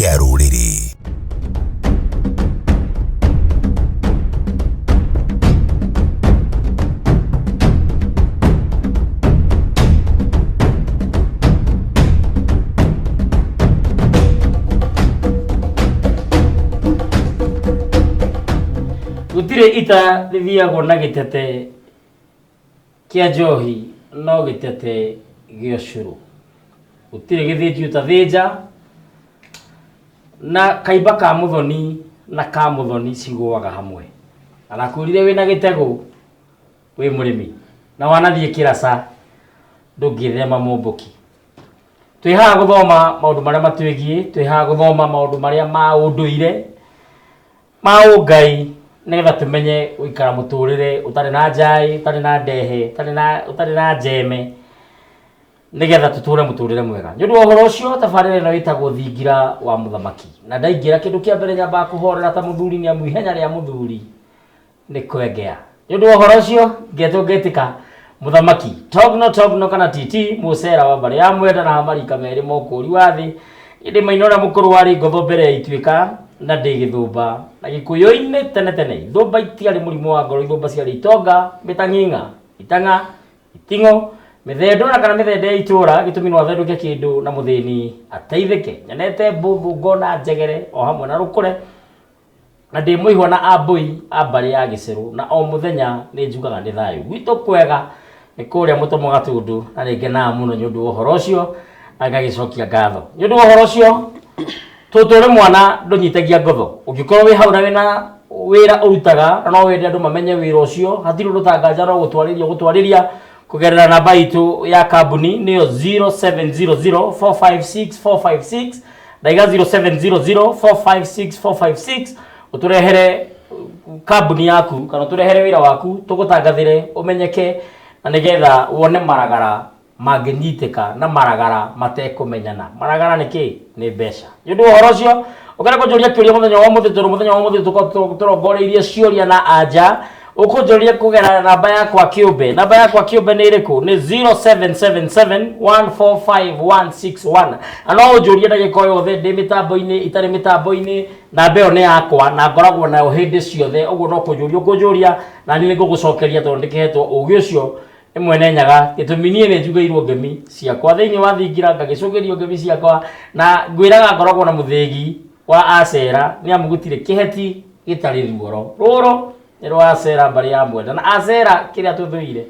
kia rũrĩrĩ. Gutire ita thiagwo na gitete kia njohi no gitete gĩa cũrũ. Gutire githĩnji ũtathĩnja na kaimba ka mũthoni na ka mũthoni ciguaga hamwe. Arakwĩrire wĩna gĩtegũ wĩ mũrĩmi na wanathiĩ kĩraca ndũngĩthema mũmbũki. Twĩ haha gũthoma maũndũ marĩa matwĩgiĩ, twĩ haha gũthoma maũndũ marĩa ma ũndũire ma ũngai nĩgetha tumenye gũikara mũtũrĩre ũtarĩ na njai, ũtarĩ na ndehe, ũtarĩ na njeme, nĩgetha tũtũre mũtũrĩre mwega. Nĩ ũndũ wa ũhoro ũcio tabarĩra ĩno ĩtagwo thingira wa mũthamaki. Na ndaingĩra kĩndũ kĩa mbere nyambaga kũhorera ta mũthuri nĩ amu ihenya rĩa mũthuri nĩ kwengea. Nĩ ũndũ wa ũhoro ũcio ngetĩka mũthamaki Togno kana Titi Mũcera wa mbarĩ ya Mwenda na Marika merĩ mokũri wa thĩ ĩndĩ maina ũrĩa mũkũrũ warĩ ngotho mbere ya ituĩka na ndĩgĩthũmba na gĩkũyũ-inĩ tene ithũmba itiarĩ mũrimũ wa ngoro, ithũmba ciarĩ itonga, mĩtang'ing'a, itang'a, iting'o, mĩthendo na kana mĩthende ya itũra gĩtũmi no athendũke kĩndũ na mũthĩni ateithĩke. Nyanete mbũthũ ngona njegere o hamwe na rũkũre na ndĩ mũihwa na ambũi a mbarĩ ya Gĩcerũ na o mũthenya nĩ njugaga nĩ thayũ gwitũ kwega nĩ kũrĩa mũtomo Gatũndũ na nĩ ngenaga mũno nĩ ũndũ wa ũhoro ũcio na ngagĩcokia ngatho nĩ ũndũ wa ũhoro ũcio. Tũtũre mwana ndũnyitagia ngotho ũngĩkorwo wĩ hau na wĩna wĩra ũrutaga na no wende andũ mamenye wĩra ũcio hatirĩ rũtangaja no gũtwarĩria kũgerera namba itũ ya kambuni nĩyo 0700456456 ndaiga 0700456456 ũtũrehere kambuni yaku kana ũtũrehere wĩra waku tũgũtangathĩre ũmenyeke na nĩgetha wone maragara mangĩnyitĩka na maragara matekũmenyana. Maragara nĩ kĩ? Nĩ mbeca. Nĩ ũndũ wa ũhoro ũcio ũkĩenda kũnjũria kĩũria mũthenya wa ũmũthĩ tondũ mũthenya wa ũmũthĩ tũrongoreirie ciũria na anja ũkũnjũria kũgerera namba yakwa kĩũmbe. Namba yakwa kĩũmbe nĩ ĩrĩkũ? Nĩ 0777145161 na no ũnjũrie ndagĩka o yothe ndĩ mĩtambo-inĩ itarĩ mĩtambo-inĩ. Namba ĩyo nĩ yakwa na ngoragwo nayo hĩndĩ ciothe, ũguo no kũnjũria ũkũnjũria na niĩ nĩngũgũcokeria tondũ ndĩkĩhetwo ũũgĩ ũcio mwene nyaga gĩtũmi niĩ nĩ njugĩirwo ngemi ciakwa thĩinĩ wa thingira ngagĩcũgĩrio ngemi ciakwa na ngwĩraga ngoragwo na mũthĩgi wa Acera nĩ amu gũtirĩ kĩheti gĩtarĩ ruoro. Rũrũ nĩ rwa Acera mbarĩ ya Mwenda na Acera kĩrĩa tũthũire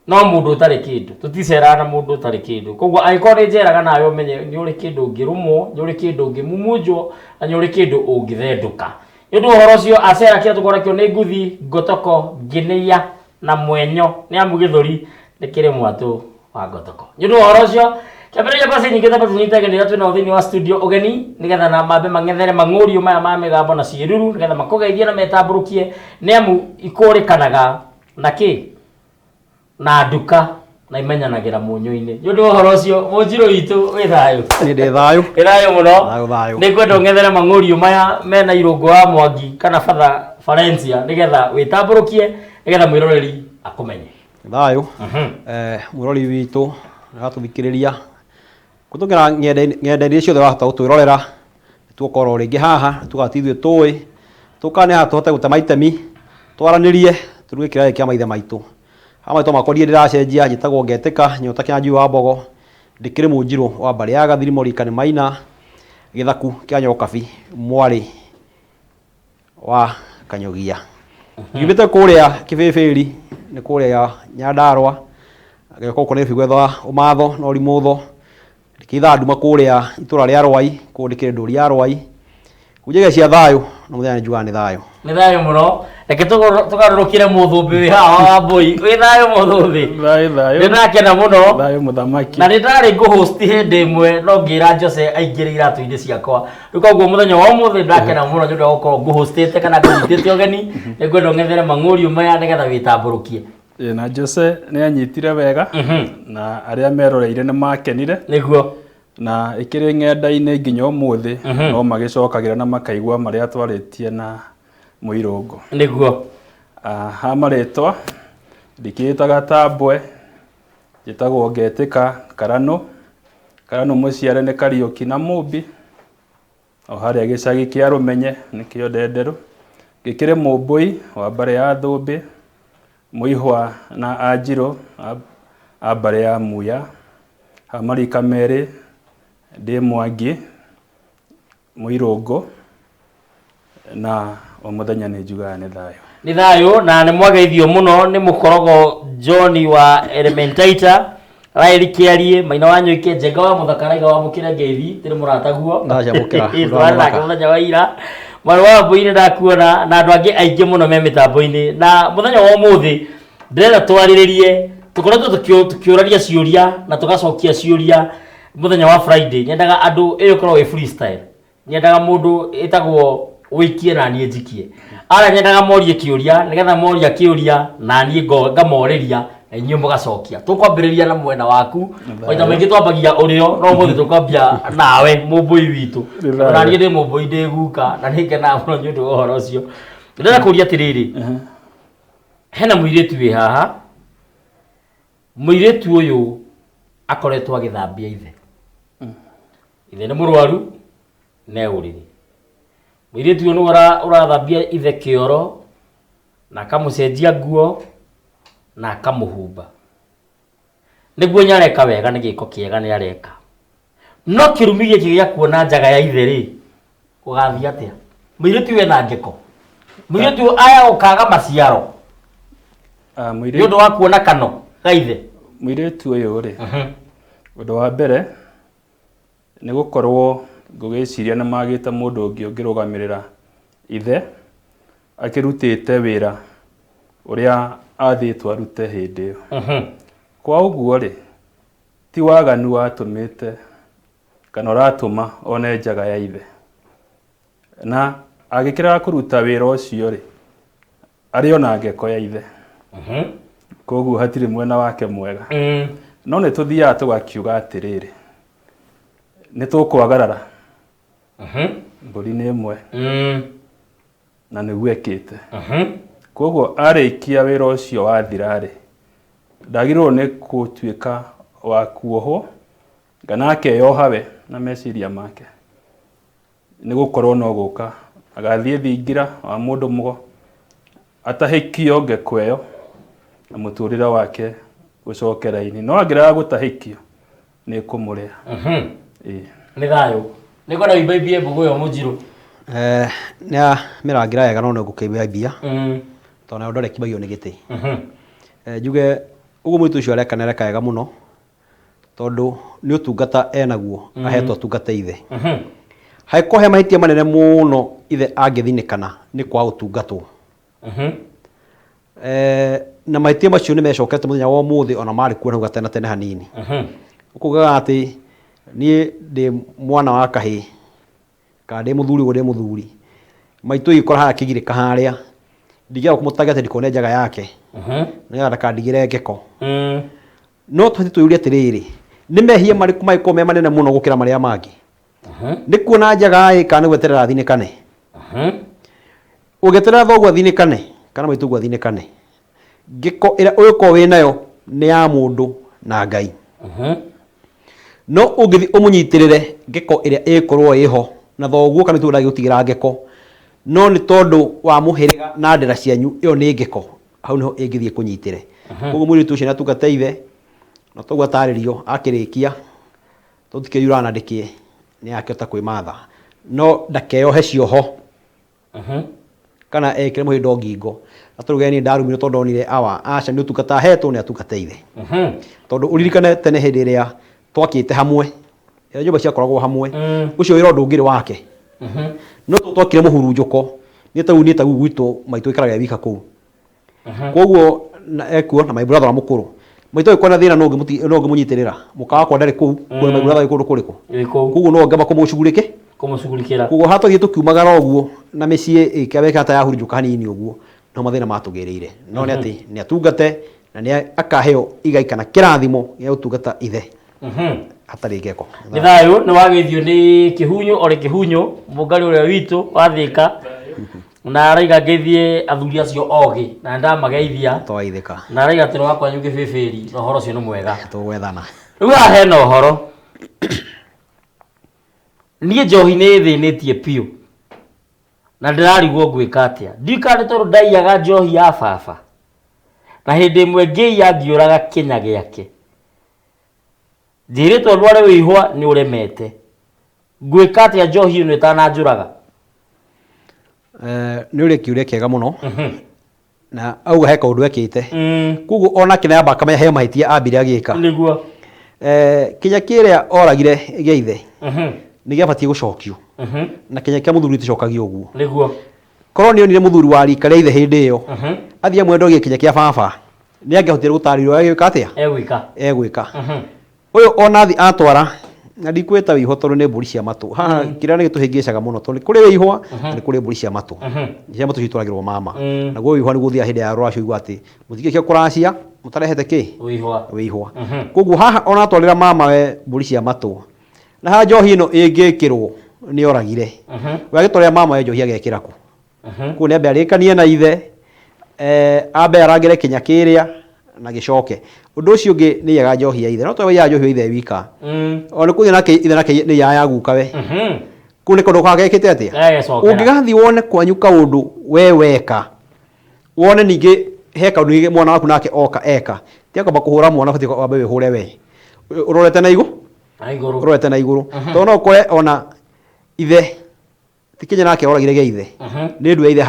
no mũndũ ũtarĩ kĩndũ, tũticeraga na mũndũ ũtarĩ kĩndũ. Koguo angĩkorwo nĩ njeraga nawe ũmenye nĩ ũrĩ kĩndũ ũngĩrũmwo, nĩ ũrĩ kĩndũ ũngĩmumunjwo na nĩ ũrĩ kĩndũ ũngĩthendũka. Nĩ ũndũ wa ũhoro ũcio Acera kĩrĩa tũkorekio nĩ nguthi ngotoko ngĩnĩia na mwenyo nĩ amu gĩthũri nĩ kĩrĩ mwatũ wa ngotoko. Nĩ ũndũ wa ũhoro ũcio kĩambĩrĩria kwa ciĩ nyingĩ tũnyitage nĩrĩa twĩna thĩinĩ wa studio ũgeni nĩgetha na mambe mang'ethere mang'ũrio maya ma mĩgambo na ciĩruru nĩgetha makũgeithie na metambũrũkie nĩ amu ikũrĩkanaga na kĩ? Na nduka na imenyanagĩra mũnyũ-inĩ. Nĩ ũndũ wa ũhoro ũcio Mũnjirũ witũ wĩ thayũ? Nĩ ndĩ thayũ. Ĩ thayũ mũno. Thayũ. Nĩ ngwenda ũng'ethere mang'ũrio maya mena irũngũ wa Mwangi kana Father Valencia nĩgetha wĩtambũrũkie nĩgetha mwĩroreri akũmenye. Thayũ. Mwĩrori witũ agatũthikĩrĩria kũtũngĩra ng'enda-inĩ ciothe wahota gũtwĩrorera tuokorwo rĩngĩ haha tugatithio tũĩ tũkane haha tũhote gũtema itemi twaranĩrie tũruge kĩrathi kĩa maithe maitũ. Amaitũ makoriĩ ndĩracenjia njĩtagwo Ngetĩka Nyota Kĩanjui wa Mbogo ndĩkĩrĩ Mũnjirũ wa mbarĩ ya Gathirimo Rikani Maina Gĩthaku kĩa Nyokabi mwarĩ wa Kanyogia. Yumĩte kũrĩa Kĩbĩbĩri nĩ kũrĩa Nyandarũa gĩkoko nĩ bigwetha ũmatho no rimũtho ndikitha nduma kũrĩa itũra rĩa Rwai kũndĩkĩrĩ ndũri ya Rwai kujege cia thayũ na mũthenya nĩ njugaga nĩ thayũ. Nĩ thayũ mũno. Reke tũgarũrũkĩre mũthũmbĩ wĩ haha wa Mbũi. Wĩ thayũ mũthũmbĩ? Thayũ. Nĩndakena mũno. Thayũ mũthamaki. Na nĩndarĩ ngũ-host hĩndĩ ĩmwe no ngĩra Jose aingĩre iratũ-inĩ ciakwa. Rĩu koguo mũthenya wa ũmũthĩ ndakena mũno nĩ ũndũ wa gũkorwo ngũ-hostĩte kana ngũnyitĩte ũgeni. Nĩ ngwenda ũng'ethere mang'ũrio maya nĩgetha wĩtambũrũkie. Na Jose nĩ anyitire wega na arĩa meroreire nĩ makenire. Nĩguo. Na ĩkĩrĩ ng'enda-inĩ nginya ũmũthĩ no magĩcokagĩra na makaigua marĩa twarĩtie na Mũirũngũ. Nĩguo. Ha marĩtwa ndikĩtaga Tambwe njĩtagwo Ngetĩka Karanũ Mũciare nĩ Kariũki na Mũmbi o haria gicagi kia Rumenye nikio Ndenderu gikire Mumbui wa mbare ya Thumbi Muihwa na Anjiro a mbare ya Muya Marika Meri ndi Mwangi Muirungu na o muthenya ni njugaga ni thayo na nĩ mwageithio muno nĩ Mũkorogo John wa Elementaita Raeli Kiarie Maina wa Nyoike Njenga wa Mũthakaraiga wa Mũkĩra Ngeithi tĩrĩ mũrataguo ndaja mũkĩra mũthenya wa ira mwana wa Mbũi ndakuona na andũ angĩ aingĩ mũno me mĩtambo-inĩ na mũthenya wa ũmũthĩ ndĩrenda twarĩrĩrie tukoretwo tukiũraria ciũria na tugacokia ciũria muthenya wa Friday nyendaga andũ ĩyo korwo ĩ freestyle nyendaga mũndũ ĩtagwo wikie na niĩ njikie ara nyendaga morie kĩũria nigetha moria kĩũria na niĩ ngamoreria na inyuĩ mũgacokia tukwambĩrĩria na mwena waku maita maingĩ twambagia ũrĩo no mũthĩ tukwambia nawe Mũmbũi witũ na niĩ ndĩ Mũmbũi ndĩ guka na nĩ ngenaga mũno nĩ ũndũ wa ũhoro ũcio ndĩrenda kũria atĩrĩrĩ hena mũirĩtu wĩ haha mũirĩtu ũyũ akoretwo agĩthambia ithe ithe nĩ mũrwaru na ũrĩrĩ mũirĩtu ũyũ nĩ ũrathambia ithe kĩoro na akamũcenjia nguo na akamũhumba nĩguo nyareka wega nĩ gĩko kĩega nĩ areka no kĩrumi gĩkĩ gĩa kuona njaga ya ithe rĩ ũgathiĩ atĩa mũirĩtu ũyũ ena ngĩko mũirĩtu ũyũ aya ũkaga maciaro nĩ ũndũ wa kuona kano ga ithe mũirĩtu ũyũ rĩ ũndũ wa mbere nĩ gũkorwo ngũgĩciria nĩ magĩte mũndũ ũngĩ ũngĩrũgamĩrĩra ithe akĩrutĩte wĩra ũrĩa athĩtwo arute hĩndĩ ĩyo kwa ũguo rĩ ti waganu watũmĩte kana ũratũma one njaga ya ithe na agĩkĩra kũruta wĩra ũcio rĩ arĩ ona ngeko ya ithe koguo hatirĩ mwena wake mwega no nĩ tũthiaga tũgakiuga atĩrĩrĩ nĩ tũkwagarara mbũri nĩ ĩmwe na nĩguo ekĩte koguo arĩkia wĩra ũcio wathira rĩ ndagĩrĩirwo nĩ gũtuĩka wa kuohwo kana akeyoha we na meciria make nĩ gũkorwo no gũka agathiĩ thingira wa mũndũ mũgo atahĩkio ngeko ĩyo na mũtũrĩre wake gũcokera-inĩ no angĩrega gũtahĩkio nĩ kũmũrĩa nĩ thayũ nĩ kwenda wĩmbaimbie mbũgũ ĩyo Mũnjirũ nĩ mĩrangira wega no ngũkĩmbia tondũ nayo ndorekibagio nĩ gĩtĩ njuge ũguo mũirĩtu ũcio areka nĩ areka wega mũno tondũ nĩ ũtungata enaguo ahetwo atungate ithe hangĩkorwo he mahĩtia manene mũno ithe angĩthinĩkana nĩ kwaga ũtungatwo na mahĩtia macio nĩ mecokete mũthenya wa ũmũthĩ ona marĩ kuo hau gatene tene hanini ũkugaga atĩ niĩ ndĩ mwana wa kahĩ kana ndĩ mũthuri ũguo ndĩ mũthuri maitũ igĩkora harĩa kĩgirĩka harĩa ndigĩaga kũmũtagia atĩ ndikone njaga yake nĩgetha ndakandigĩre ngeko no tũbatiĩ twĩyũrie atĩrĩrĩ nĩ mehia marĩkũ mangĩkorwo me manene mũno gũkĩra marĩa mangĩ nĩ kuona njaga ĩ kana nĩ gweterera athinĩkane ũgĩeterera thoguo athinĩkane kana maitũguo athinĩkane ngĩko ĩrĩa ũgĩkorwo wĩ nayo nĩ ya mũndũ na Ngai no ũngĩthiĩ ũmũnyitĩrĩre ngĩko ĩrĩa ĩkorwo ĩho na thoguo kana itũguo ndagĩgũtigĩra ngĩko no nĩ tondũ wa mũhĩrĩga na ndera cianyu ĩyo nĩ ngĩko hau nĩho ĩngĩthiĩ kũnyitĩre koguo mũirĩtu ũcio nĩ atungate ithe na toguo atarĩrio akĩrĩkia tũtikĩriũra na ndĩkie nĩ akĩhota kwĩmatha no ndakeyohe cioho kana ekĩre mũhĩndo ngingo atũruge niĩ ndarumire tondũ ndonire awa aca nĩ ũtungata ahetwo nĩ atungate ithe tondũ ũririkane tene hĩndĩ ĩrĩa twakĩte hamwe ĩrĩa nyũmba ciakoragwo hamwe ũcio wĩra ũndũ ũngĩrĩ wake no twakire mũhurunjũko nĩ tagu gwitũ maitũ ikaraga wika kũu koguo ekuo na my brother wa mũkũrũ maitũ ĩkona thĩna no ngĩmũnyitĩrĩra mũkawa kwa ndarĩ kũu kuona my brother ĩkũndũ kũrĩkũ koguo no ngamba kũmũcugurĩkĩra koguo hatũthiĩ tũkiumagara ũguo na mĩciĩ ĩkĩabeka ta yahurunjũka hanini ũguo no mathĩna matũgĩrĩire no nĩ atĩ nĩ atungate na nĩ akaheo igai kana kĩrathimo gĩa gũtungata ithe hatarĩ ngeko nĩ thayũ nĩ wageithio nĩ kĩhunyũ orĩ kĩhunyũ mũngarĩ ũrĩa witũ wa Thĩka na araiga ngĩthiĩ athuri acio ogĩ na ndamageithia twaithĩka na araiga atĩ nĩ wakwanyu gĩbĩbĩri na ũhoro ũcio nĩ mwega tũgwethana rĩu haha hena ũhoro niĩ njohi nĩ thĩnĩtie piũ na ndĩrarigwo ngwĩka atĩa. Ndikane tondũ ndaiyaga njohi ya baba na hĩndĩ ĩmwe ngĩiya ngĩũraga kĩnya gĩake. Njĩrĩtwo ndware wĩihwa nĩ ũremete. Ngwĩka atĩa njohi ĩno ĩtananjũraga? Nĩ ũrĩ kĩũria kĩega mũno na auga he kaũndũ ekĩte. Koguo onake nĩ amba akamenya he mahĩtia ambire agĩka. Nĩguo. Kĩnya kĩrĩa oragire gĩa ithe nĩ gĩabatiĩ gũcokio na kĩnya kĩa mũthuri gĩticokagio ũguo. Nĩguo. Korwo nĩ onire mũthuri wa rika rĩa ithe hĩndĩ ĩyo athiĩ amwendogie kĩnya kĩa baba nĩ angĩahotire gũtarĩrio agĩka atĩa egwĩka. Ũyũ ona athi atwara na ndikwĩta wĩihwa tondũ nĩ mbũri cia matũ. Haha kĩrĩa nĩ gĩtũhĩngĩcaga mũno tondũ kũrĩ wĩihwa na nĩ kũrĩ mbũri cia matũ. Cia matũ citwaragĩrwo mama. Naguo wĩihwa nĩ gũthiaga hĩndĩ ya rũracio igua atĩ mũtingĩkĩra kũracia mũtarehete kĩ? Wĩihwa. Koguo haha ona atwarĩra mama we mbũri cia matũ. Na haha njohi ĩno ĩngĩkĩrwo nĩ oragire. We agĩtwarĩra mama we njohi agekĩra kũ? Koguo nĩ ambe arĩkanie na ithe ambe arangĩre kĩnya kĩrĩa na gĩcoke. Ũndũ ũcio ũngĩ nĩ yaga njohi ya ithe. No twawe ya njohi ya ithe wika. Ona kũthi nake ithe nake nĩ ya guka we. Kũu nĩ kaũndũ kagekĩte atĩa? Ũngĩgathiĩ wone kwanyu kaũndũ we weka wone ningĩ he kaũndũ mwana waku nake oka eka ti akamba kũhũra mwana bati wambe wĩhũre we. Ũrorete na igũrũ? Ũrorete na igũrũ. Tondũ no ũkore ona ithe ti kĩnya nake oragire gĩa ithe nĩ ndũ ya ithe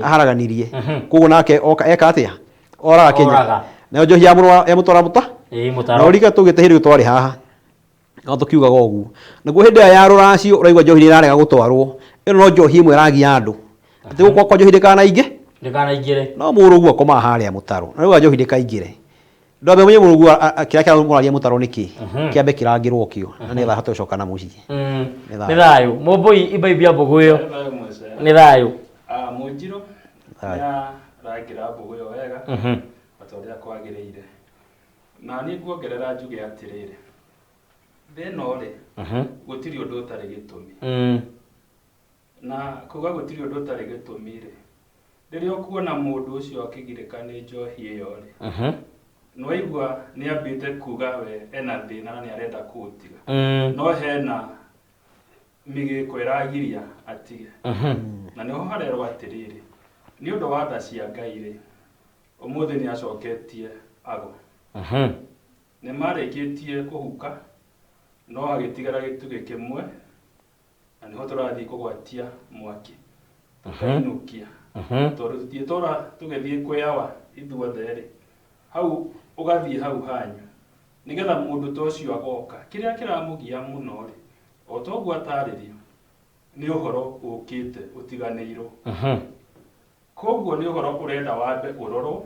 aharaganirie. Koguo nake oka eka atĩa? Oraga kĩnya. Nayo njohi ya mũtwara mũta? Na ũrika tũgĩte hĩndĩ twarĩ haha no tũkiugaga ũguo. Naguo hĩndĩ ya rũracio ũraigua njohi nĩ ĩrarega gũtwarwo. Ĩno no njohi ĩmwe ĩragia andũ atĩ gũkũ kwa njohi ndĩkanaingĩre. No mũrũguo akomaga harĩa mũtaro na rĩu njohi ndĩkaingĩre. Ndwambe mwenye mũrũguo kĩrĩa kĩramũragia mũtaro nĩkĩ kĩambe kĩrangĩrwo kĩo na nĩgetha ahote gũcoka na mũciĩ. Nĩ thayũ mũmbũi imbaimbia mbũgũ ĩyo. Nĩ thayũ. Mũnjirũ nĩarangĩra mbũgũ ĩyo wega ta ũrĩa kwagĩrĩire. Na niĩ nguongerera njuge atĩrĩrĩ, thĩna ũrĩ gũtirĩ ũndũ ũtarĩ gĩtũmi. Na kuga gũtirĩ ũndũ ũtarĩ gĩtũmi rĩ, rĩrĩa ũkuona mũndũ ũcio akĩgirĩka nĩ njohi ĩyo rĩ, nĩwaigua nĩambĩte kuga we ena thĩna na nĩarenda kũũtiga. No hena mĩgĩko ĩragiria atige. Na nĩho harerwo atĩrĩrĩ, nĩ ũndũ wa tha cia Ngai rĩ, ũmũthĩ nĩ acoketie ago. Nĩ marĩkĩtie kũhuka no agĩtigara gĩtugĩ kĩmwe na nĩho tũrathiĩ kũgwatia mwaki tũkainũkia tondũ tũtiĩtũra tũgĩthiĩ kwĩyawa ithuothe rĩ, hau ũgathiĩ hau hanyu nĩgetha mũndũ ta ũcio agoka. Kĩrĩa kĩramũgia mũno rĩ, o toguo atarĩrio nĩ ũhoro ũkĩte ũtiganĩirwo. Koguo nĩ ũhoro ũrenda wambe ũrorwo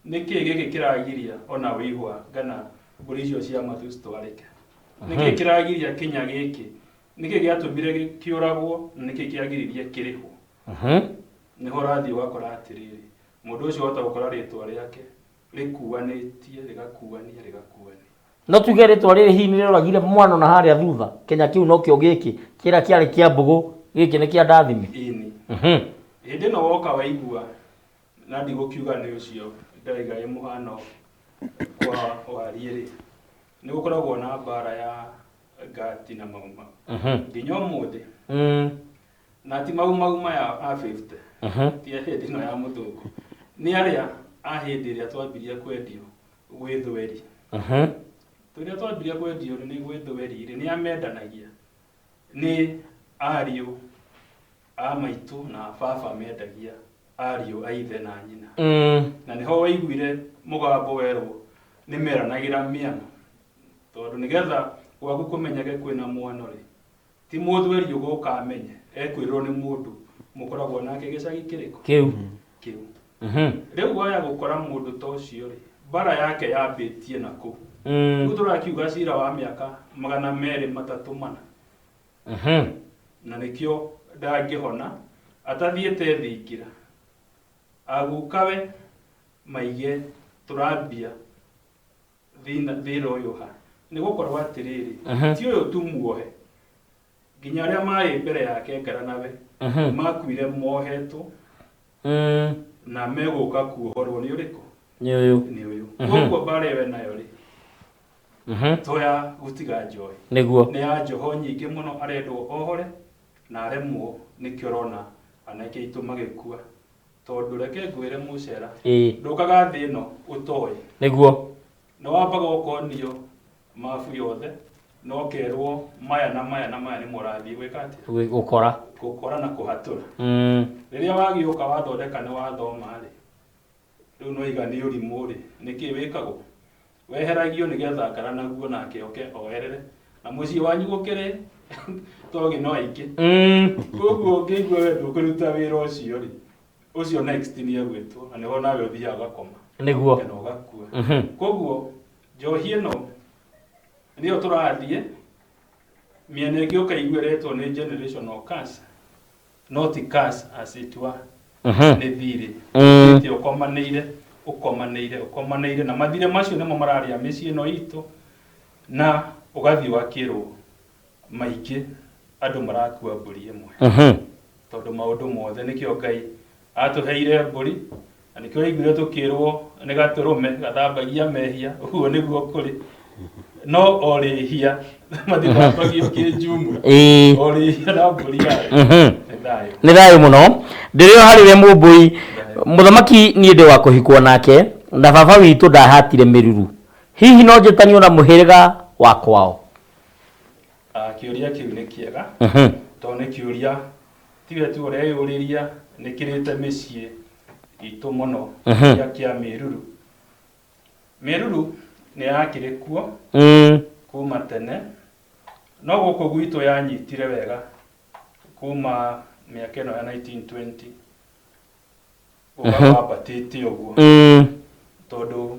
nĩkĩ gĩkĩ kĩragiria ona wĩihwa kana mbũri icio cia matũ citwarĩke. Nĩkĩ kĩragiria kĩnya gĩkĩ, nĩkĩ gĩatũmire kĩũragwo na nĩkĩ kĩagiririe kĩrĩhwo. Nĩho ũrathiĩ ũgakora atĩrĩrĩ, mũndũ ũcio wahota gũkora rĩtwa rĩake rĩkuanĩtie rĩgakuania. No tuge rĩtwa rĩrĩ hihi nĩrĩoragire mwana na harĩa thutha kĩnya kĩu nokĩo gĩkĩ kĩrĩa kĩarĩ kĩa mbũgũ gĩkĩ nĩ kĩa ndathime. Hĩndĩ ĩno woka waigua na ndigũkiuga nĩ ũcio ndaiga ĩ mũhano kwa wariĩ rĩ, nĩ gũkoragwo na mbara ya Gati na Maumau nginya ũmũthĩ. Na ti Maumau maya a 50 ti hĩndĩ ĩno ya mũthũngũ, nĩ arĩa a hĩndĩ ĩrĩa twambirie kwendio gwĩthweri. Tũrĩa twambirie kwendio nĩ gwĩthweri rĩ, nĩ amendanagia nĩ ariũ a maitũ na baba mendagia ariũ a ithe na nyina. Na nĩho waiguire mũgambo werwo nĩ meranagĩra mĩano tondũ nĩgetha gwaku kũmenyeke kwĩna mwana rĩ, ti mũthweri ũgũka amenye, ekwĩrwo nĩ mũndũ mũkoragwo nake gĩcagi kĩrĩkũ kĩu. Rĩu waya gũkora mũndũ ta ũcio rĩ, mbara yake yambĩtie na kũu. Rĩu tũrakiuga cira wa mĩaka 200-300 na nĩkĩo ndangĩhona atathiĩte thingira. Agukawe maige tũrambia thĩna ũyũ ha nĩ gũkorwo atĩrĩrĩ, ti ũyũ tu muohe, nginya arĩa marĩ mbere yake ngara nawe makuire mohetwo na megũka kuohorwo nĩ ũrĩkũ? Nĩ ũyũ. Koguo mbara ĩyo nayo rĩ, toya gutiga njohi niguo nĩ ya njoho nyingĩ mũno arendwo ohore na aremwo nĩkĩo ũrona anake aitũ magĩkua tondũ reke ngwĩre mũcera ndũkaga thĩ ĩno ũtoĩ niguo nĩ wambaga ũkonio mabu yothe no kerwo maya na maya na maya nĩ mũrathiĩ gwĩka atĩa gũkora na kũhatũra rĩrĩa wagĩũka wathondeka nĩ wathoma rĩ rĩu no iga nĩ ũrimũ rĩ nĩkĩ wĩkagwo weheragio nĩgetha ngara naguo nake oke oerere na mũciĩ wanyu gũkĩrĩ togi no aingĩ koguo ngĩigua we ndũkũruta wĩra ũcio rĩ ũcio next nĩ agwĩtwo na nĩho nawe ũthiaga ũgakoma nĩguo na ũgakua koguo njohi ĩno nĩyo tũrathiĩ mĩena ĩngĩ ũkaiguĩretwo nĩ generational curse not curse as it were nĩ thirĩ ũkomanĩire na mathirĩ macio nĩmo mararĩa mĩciĩ ĩno itũ na ũgathiĩ wakĩrwo maingĩ andũ marakua mbũri ĩmwe tondũ maũndũ mothe nĩkĩo Ngai atũheire mbũri na nĩkĩo waiguire tũkĩrwo nĩ gatũrũme gathambagia mehia ũguo nĩguo kũrĩ no orĩhia mathĩrapagio kĩnjumũ orĩhia na mbũri yayo nĩ thayũ mũno ndĩrĩo harĩwe mũmbũi mũthamaki niĩ ndĩ wa kũhikwo nake na baba witũ ndahatire mĩruru hihi no njĩtanio na mũhĩrĩga wa kwao kĩũria kĩu nĩ kĩega tondũ nĩ kĩũria tiwe tu ũreyũrĩria nĩ kĩrĩte mĩciĩ itũ mũno kĩa mĩruru nĩ yakĩrĩ kuo kuma tene no gũkũ gwitũ yanyitire wega kuma mĩaka ĩno ya 1920 ũgawambatĩte ũguo tondũ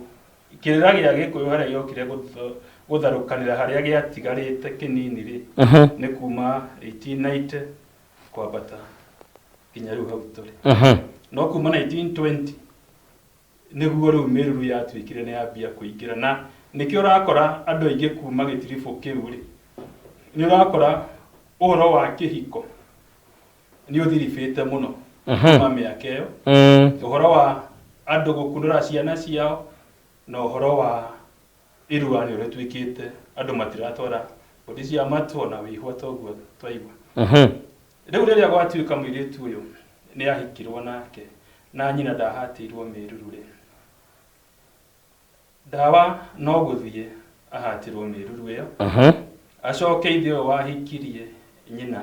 kĩrĩra gĩa Gĩkũyũ harĩa gĩokire gũtharũkanĩra harĩa gĩatigarĩte kĩnini rĩ nĩ kuma 1890 kwambata nginya rĩu hau tũrĩ no kuma 1920 nĩguo rĩu mĩruru yatuĩkire nĩ yambia kũingĩra na nĩkĩo ũrakora andũ aingĩ kuma gĩtiribũ kĩu rĩ nĩ ũrakora ũhoro wa kĩhiko nĩ ũthiribĩte mũno kuma mĩaka ĩyo ũhoro wa andũ gũkunũra ciana ciao na ũhoro wa irua nĩ ũrĩtuĩkĩte andũ matiratwara mbũri cia matũ na wĩihwa toguo twaigua rĩu rĩrĩa gwatuĩka mũirĩtu ũyũ nĩ ahikirwo nake na nyina ndahatĩirwo mĩruru rĩ ndawa no gũthiĩ ahatĩrwo mĩruru ĩyo acoke ithe ũyũ wahikirie nyina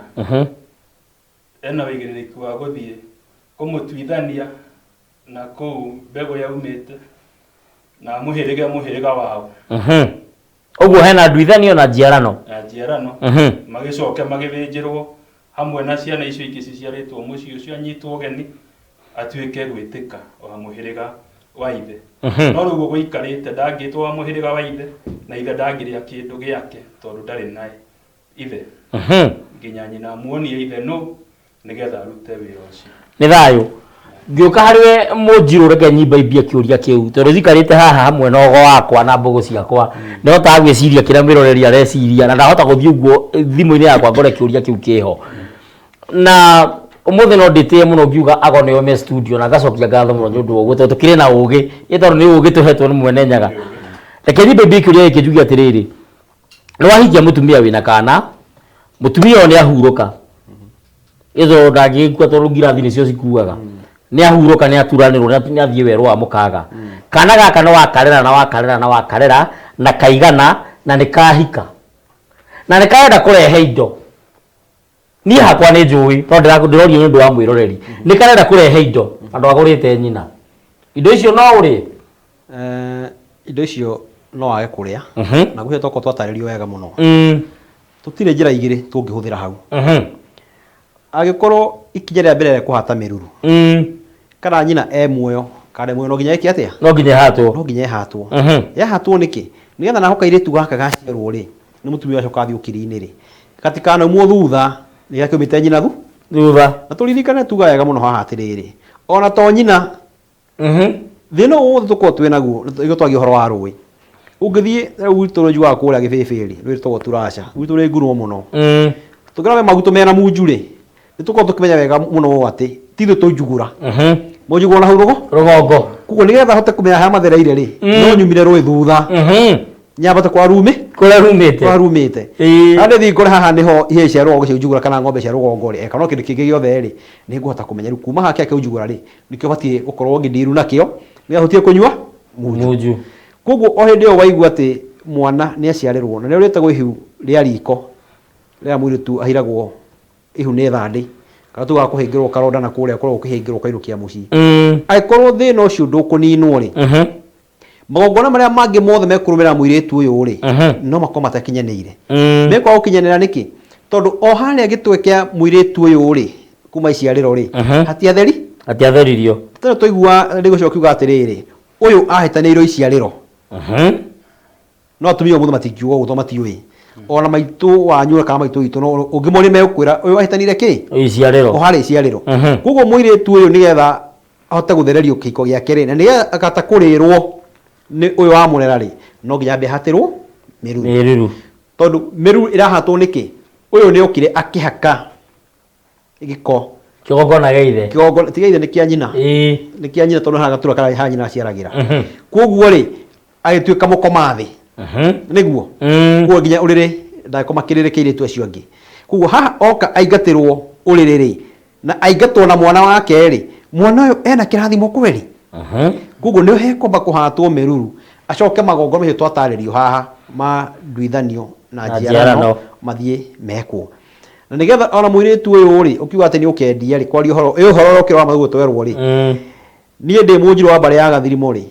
ena wĩigĩrĩrĩki wa gũthiĩ kũmũtuithania na kũu mbegũ yaumĩte na mũhĩrĩga wao ũguo hena nduithanio na njiarano magĩcoke magĩthĩnjĩrwo hamwe na ciana icio ingĩ ciciarĩtwo mũciĩ ũcio anyitwo ũgeni atuĩke gwĩtĩka wa mũhĩrĩga wa ithe no rĩu ũguo gũikarĩte ndangĩtwo wa mũhĩrĩga wa ithe na ithe ndangĩrĩa kĩndũ gĩake tondũ ndarĩ na ithe nginya nyina muonie ithe no nĩgetha arute wĩra ũcio nĩ thayũ ngĩũka harĩwe mũnjirũ reke nyimba imbia kĩũria kĩu tondũ thikarĩte haha hamwe na ogo wakwa na mbũgũ ciakwa nĩhotaga gwĩciria kĩrĩa mwĩroreri areciria na ndahota gũthiĩ ũguo thimũ-inĩ yakwa ngore kĩũria kĩu kĩho na ũmũthĩ no ndĩtĩe mũno ngiuga ago nĩo me studio na ngacokia ngatho mũno nĩ ũndũ wa ũguo tondũ tũkĩrĩ na ũgĩ tondũ nĩ ũgĩ tũhetwo nĩ mwene nyaga reke nyimba imbia kĩũria gĩkĩ njuge atĩrĩrĩ nĩ wahikia mũtumia wĩna kana mũtumia ũyũ nĩ ahurũka ĩzo ndangĩgĩkua tondũ ngirathi nĩcio cikuaga nĩ ahurũka nĩ aturanĩrwo nĩ athiĩ werũ wa mũkaga kana gaka no wakarera na kaigana na nĩ kahika na nĩ karenda kũrehe indo niĩ hakwa nĩ njũĩ tondũ ndĩrorio nĩ ũndũ wa mwĩroreri nĩ karenda kũrehe indo andũ agũrĩte nyina indo icio no ũrĩ indo icio no wage kũrĩa na gũhe toko twatarĩrio wega mũno tũtirĩ njĩra igĩrĩ tũngĩhũthĩra hau agĩkorwo ikinya rĩa mbere kũhata mĩruru kana nyina muoyo kana muoyo no nginya eke atĩa no nginya yahatwo yahatwo nĩkĩ nĩgetha naho kairĩtu gaka gaciarwo rĩ nĩ mũtumia acoka athiĩ ũkiri-inĩ rĩ gatikanaumwo thutha nĩ gakĩumĩte nyina thutha na tũririkane tuga wega mũno haha atĩrĩrĩ ona to nyina thĩna wothe tũkorwo twĩ naguo nĩguo twagia ũhoro wa rũĩ ũngĩthiĩ rĩu gwitũ rũnjuaga kũrĩa gĩbĩbĩrĩ rwĩ rwĩtagwo Turasha gwitũ rwĩ ngurumo mũno tũngĩrora magutũ mena munju rĩ nĩ tũkorwo tũkĩmenya wega mũno ũũ atĩ tithũ tũnjugura mũnjugũ na hau rũgongo koguo nĩgetha hote kũmenya harĩa mathereire rĩ no nyumire rũĩ thutha nyambata kwa rumite ande thi ngore haha niho ihe cia rũgongo cia njugũra kana ng'ombe cia rũgongo ri kana kĩndũ kĩngĩ gĩothe ri nĩ ngũhota kũmenya rĩu kuma hake akĩu njugũra ri nĩkĩo batie gũkorwo ngĩndiru nakĩo nĩ ahutie kũnyua munju koguo o hĩndĩ ĩyo waigua atĩ mwana nĩ aciarĩrwo na nĩ ũrĩtagwo ihu rĩa riko rĩa mũirĩtu ahiragwo ihu nĩ thandi kana tuga kũhingĩrwo karonda na kũrĩa korwo ũkĩhingĩrwo kairũkia mũciĩ angĩkorwo thĩna ũcio ndũkũninwo rĩ magongona marĩa mangĩ mothe mekũrũmĩrĩra mũirĩtu ũyũ rĩ no makorwo matakinyanĩire mekwa gũkinyanĩra nĩkĩ tondũ o harĩa gĩtwe kĩa mũirĩtu ũyũ rĩ kuma iciarĩro rĩ hatiatheririo tena tũigua ndĩgũcoka kiuga atĩrĩrĩ ũyũ ahĩtanĩirwo iciarĩro no atumia mũndũ matingiuga ũguo matiũĩ ona maitũ wanyu kana maitũ witũ no ũngĩmoria megũkwĩra ũyũ ahĩtanĩire kĩ iciarĩro o harĩa iciarĩro koguo mũirĩtu ũyũ nĩgetha ahote gũthererio kĩhiko gĩake rĩ na nĩgetha akata kũrĩrwo nĩ ũyũ wa mũrera rĩ no nginya ambe ahatĩrwo mĩruru tondũ mĩruru ĩrahatwo nĩkĩ ũyũ nĩ okire akĩhaka gĩko kĩgongona gĩa ithe tiga ithe nĩ kĩa nyina nĩ kĩa nyina tondũ hana gatura kana ha nyina aciaragĩra koguo rĩ agĩtuĩka mũkoma thĩ nĩguo koguo nginya ũrĩrĩ ndagĩkoma kĩrĩrĩ kĩirĩtu acio angĩ koguo haha oka aingatĩrwo ũrĩrĩ rĩ na aingatwo na mwana wake rĩ mwana ũyũ ena kĩrathimo kweri koguo nĩ hekomba kũhatwo mĩruru acoke magongona macio twatarĩrio haha ma nduithanio na njiarano mathiĩ mekwo na nĩgetha ona mũirĩtu ũyũ rĩ ũkiuga atĩ nĩ ũkendia rĩ kwaria ũhoro ũkĩrwo wa maguo twerwo rĩ niĩ ndĩ mũnjirũ wa mbarĩ ya Gathirimo rĩ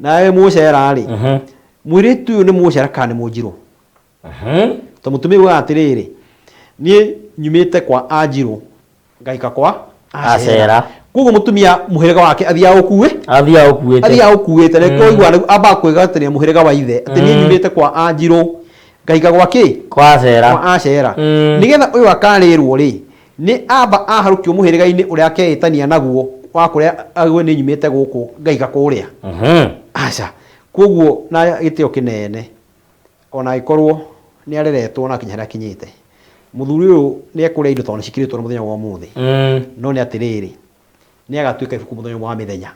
nawe mũcera rĩ mũirĩtu ũyũ nĩ mũcera kana nĩ mũnjirũ to mũtumia uga atĩrĩrĩ niĩ nyumĩte kwa Anjirũ ngaika kwa Acera koguo mũtumia mũhĩrĩga wake athiaga ũkuĩte na kũigua amba kwĩgatĩria mũhĩrĩga wa ithe atĩ niĩ nyumĩte kwa Anjirũ ngaika gwa kĩ kwa Acera nĩgetha ũyũ akarĩrwo rĩ nĩ amba aharũkio mũhĩrĩga-inĩ ũrĩa akehĩtania naguo wa kũrĩa agwe nĩ nyumĩte gũkũ ngaika kũrĩa aca koguo na gĩtĩo kĩnene ona agĩkorwo nĩ areretwo na kinya harĩa akinyĩte mũthuri ũyũ nĩ ekũrĩa indo tondũ cikirĩtwo na mũthenya wa ũmũthĩ no nĩ atĩrĩrĩ nĩ agatuĩka ibuku mũthenya wa mĩthenya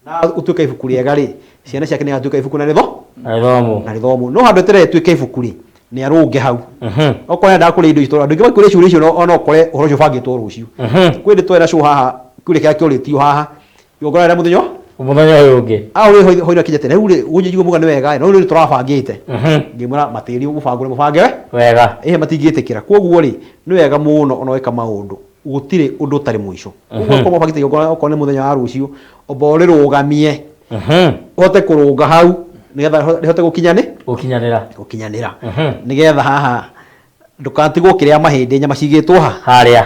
na ũtuĩka ibuku rĩega rĩ ciana ciake nĩ agatuĩka ibuku na rĩthomo no handũ eterere tuĩke ibuku rĩ nĩ arũnge hau okorwo nĩ kũrĩa indo icio andũ aingĩ makĩũria ciũria icio ona ũkore ũhoro ũcio ũbangĩtwo rũciũ kwĩ ndĩ twena show haha kĩũria kĩrĩa kĩũrĩtio haha igongona rĩa mũthenya ũyũ ũngĩ ũrĩ hoire kinyete rĩu rĩ ũnjiguo muga nĩ wega no rĩu tũrabangĩte ngĩmũra matĩri mũbango nĩ mũbange wega matingĩtĩkĩra koguo rĩ nĩ wega mũno ona weka maũndũ gũtirĩ ũndũ ũtarĩ mũico koguo kwa mabangĩte igongona okorwo nĩ mũthenya wa rũciũ omba ũrĩrũgamie ũhote kũrũnga hau nĩgetha rĩhote gũkinyanĩra nĩgetha haha ndũkatigwo kĩrĩa mahĩndĩ nyama cigĩtwo harĩa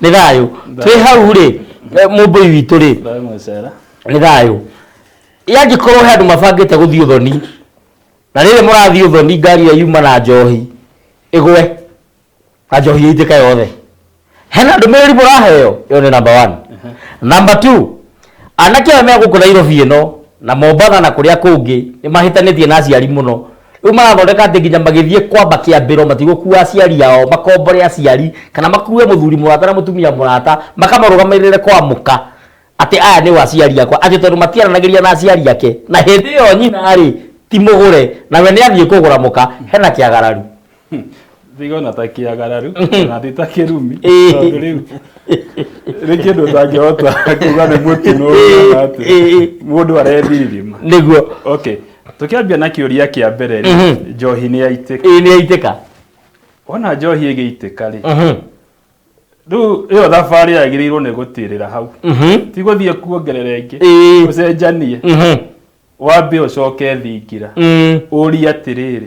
nĩ thayũ twĩ hau rĩ mũmbũi witũ rĩ nĩ thayũ yangĩkorwo he andũ mabangĩte gũthiĩ ũthoni na rĩrĩ mũrathiĩ ũthoni ngari ĩyo yuma na njohi ĩgwe na njohi ĩitĩka yothe hena ndũmĩrĩri mũraheo ĩyo nĩ number 1 number 2 anake aya megũkũ Nairobi ĩno na Mombatha na kũrĩa kũngĩ nĩ mahĩtanĩtie na aciari mũno rĩu marathondeka atĩ nginya magĩthiĩ kwamba kĩambĩro matigũkua aciari ao makombore aciari kana makue mũthuri mũrata na mũtumia mũrata makamarũgamĩrĩre kwa mũka atĩ aya nĩ aciari akwa atĩ tondũ matiaranagĩria na aciari ake na hĩndĩ ĩyo nyina rĩ ti mũgũre nawe nĩ athiĩ kũgũra mũka hena kĩagararu thigona ta kĩagararu na thita kĩrumi tondũ rĩu nĩ kĩndũ ũtangĩhota kuuga nĩ mũtino atĩ mũndũ arethirima nĩguo okay tukĩambia na kĩũria kĩa mbere njohi nĩ yaitĩka ona njohi ĩgĩitĩka rĩ rĩu ĩyo thabarĩ yagĩrĩirwo nĩ gũtĩrĩra hau ti gũthiĩ kuongerera ĩngĩ ũcenjanie wambe ũcoke thingira ũrie atĩrĩrĩ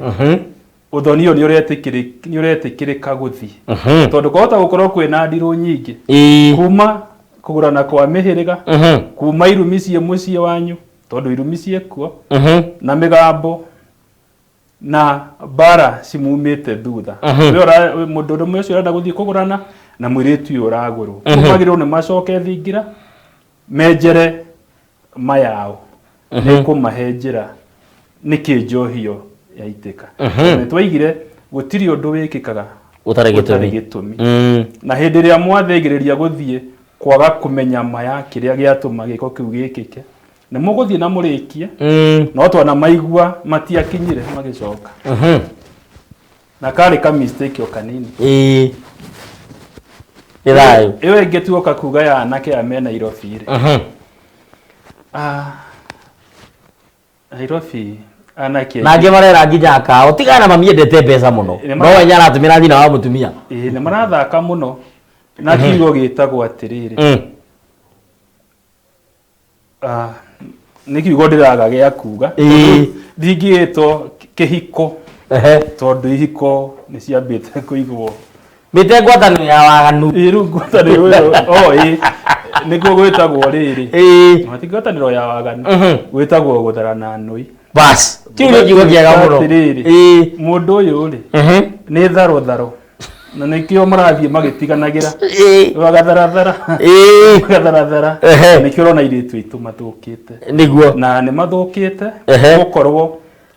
ũthoni ũyũ nĩ ũretĩkĩrĩka gũthiĩ tondũ kwahota gũkorwo kwĩna ndirũ nyingĩ kuma kũgũrana kwa mĩhĩrĩga kuma irumi cie mũciĩ wanyu tondũ irumi ciekuo na mĩgambo na bara cimumĩte thutha mũndũ ũmwe ũcio ũrenda gũthiĩ kũgũrana na mũirĩtu ũyũ ũragũrwo magĩrĩirwo nĩ macoke thingira menjere mayao nĩ kũmahe njĩra nĩkĩ njohi ĩyo yaitĩka nĩ twaigire gũtirĩ ũndũ wĩkĩkaga ũtarĩ gĩtũmi na hĩndĩ ĩrĩa mwathĩgĩrĩria gũthiĩ kwaga kũmenya ma ya kĩrĩa gĩatũma gĩko kĩu gĩkĩke nĩ mũgũthiĩ na mũrĩkie no twana maigua matiakinyire magicoka na karĩ ka mistake o kanini ĩrayo ĩyo ĩngĩ tuoka kuga ya anake a me Nairobi rĩ Nairobi anake nangĩ marera nginya kao tigana mamiendete mbeca mũno no wenya aratũmĩra thina wa mũtumia nĩ marathaka mũno na kiugo gĩtagwo atĩrĩrĩ nĩ kiugo ndĩraga gĩa kuga ndingĩĩtwo kĩhiko tondũ ihiko nĩ ciambĩte kũigwo mĩte ngwatanĩro ya waganu rĩu ngwatanĩro ĩyo nĩguo gwĩtagwo rĩrĩ mati ngwatanĩro ya waganu gwĩtagwo gũtharana nũi bas kiu nĩ kiugo kĩega mũno mũndũ ũyũ rĩ nĩ tharũtharũ na nĩkĩo marathiĩ magĩtiganagĩra wagatharathara nĩkĩo ũrona airĩtu aitũ mathũkĩte nĩguo na nĩ mathũkĩte gũkorwo